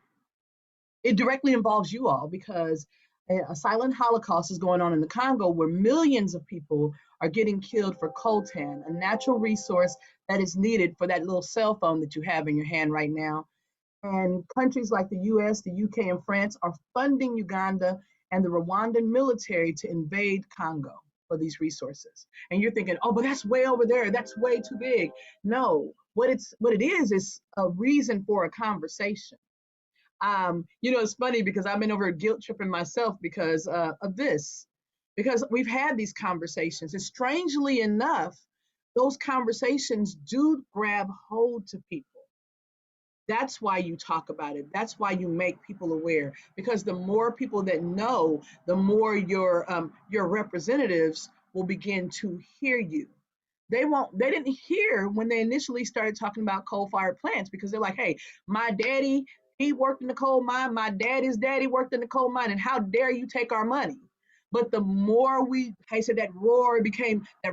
involves you all, because a silent Holocaust is going on in the Congo where millions of people are getting killed for coltan, a natural resource that is needed for that little cell phone that you have in your hand right now. And countries like the US, the UK, and France are funding Uganda and the Rwandan military to invade Congo for these resources. And you're thinking, oh, but that's way over there. That's way too big. No, what it is a reason for a conversation. It's funny because I've been over guilt tripping myself because of this, because we've had these conversations. And strangely enough, those conversations do grab hold to people. That's why you talk about it. That's why you make people aware, because the more people that know, the more your representatives will begin to hear you. They didn't hear when they initially started talking about coal-fired plants, because they're like, hey, my daddy, he worked in the coal mine, my daddy's daddy worked in the coal mine, and how dare you take our money? But the more I said that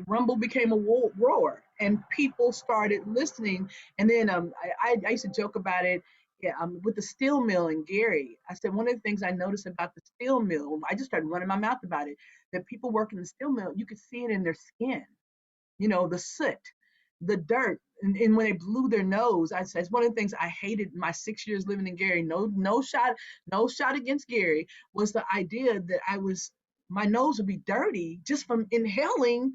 rumble became a roar, and people started listening. And then I used to joke about it, with the steel mill in Gary. I said, one of the things I noticed about the steel mill, I just started running my mouth about it, that people working in the steel mill, you could see it in their skin, the soot, the dirt. And when they blew their nose, I said, it's one of the things I hated in my 6 years living in Gary. No shot against Gary, was the idea that my nose would be dirty just from inhaling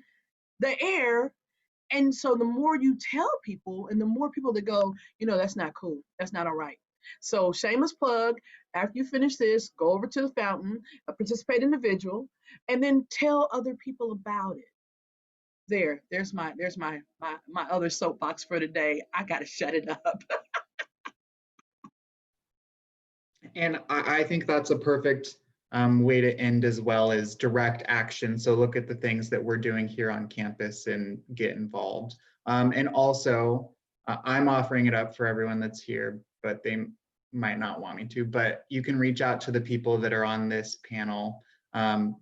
the air. And so the more you tell people, and the more people that go, that's not cool, that's not all right. So shameless plug, after you finish this, go over to the fountain, participate individual, and then tell other people about it. There's my other soapbox for today. I gotta shut it up. And I think that's a perfect way to end, as well as direct action. So look at the things that we're doing here on campus and get involved. And also, I'm offering it up for everyone that's here, but they might not want me to, but you can reach out to the people that are on this panel.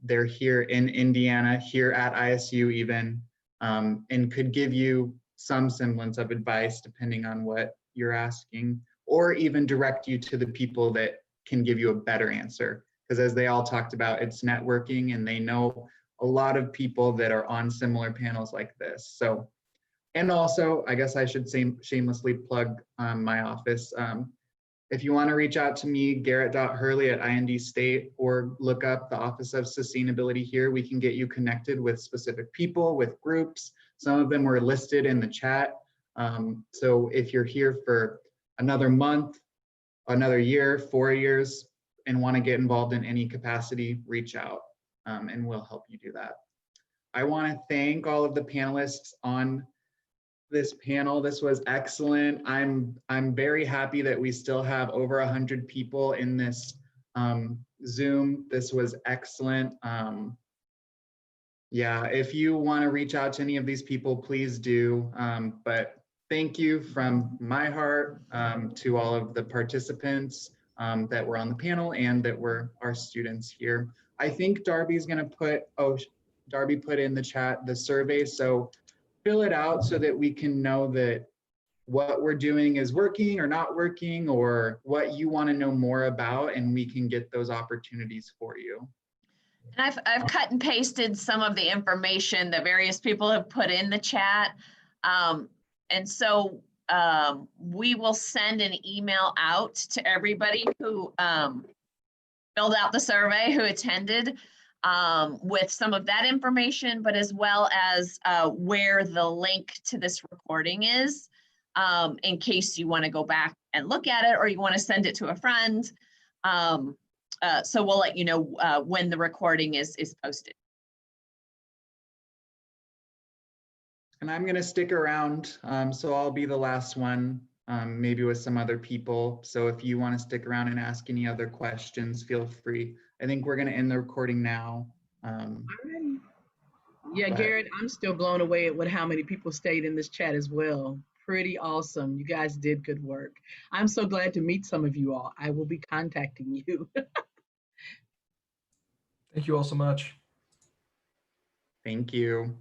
They're here in Indiana, here at ISU even, and could give you some semblance of advice depending on what you're asking, or even direct you to the people that can give you a better answer. Because as they all talked about, it's networking, and they know a lot of people that are on similar panels like this. So, and also, I guess I should shamelessly plug my office. If you want to reach out to me, Garrett.Hurley@IND State, or look up the Office of Sustainability here, we can get you connected with specific people, with groups. Some of them were listed in the chat. So if you're here for another month, another year, 4 years, and want to get involved in any capacity, reach out, and we'll help you do that. I want to thank all of the panelists on this panel. This was excellent. I'm very happy that we still have over 100 people in this Zoom. This was excellent. Yeah, if you want to reach out to any of these people, please do. But thank you from my heart to all of the participants that were on the panel and that were our students here. I think Darby's going to Darby put in the chat the survey, so fill it out so that we can know that what we're doing is working or not working, or what you want to know more about, and we can get those opportunities for you. And I've cut and pasted some of the information that various people have put in the chat. And so we will send an email out to everybody who filled out the survey, who attended, with some of that information, but as well as where the link to this recording is, in case you want to go back and look at it, or you want to send it to a friend. So we'll let you know when the recording is posted. And I'm going to stick around, so I'll be the last one, maybe with some other people. So if you want to stick around and ask any other questions, feel free. I think we're going to end the recording now. Yeah, Garrett, I'm still blown away at how many people stayed in this chat as well. Pretty awesome. You guys did good work. I'm so glad to meet some of you all. I will be contacting you. Thank you all so much. Thank you.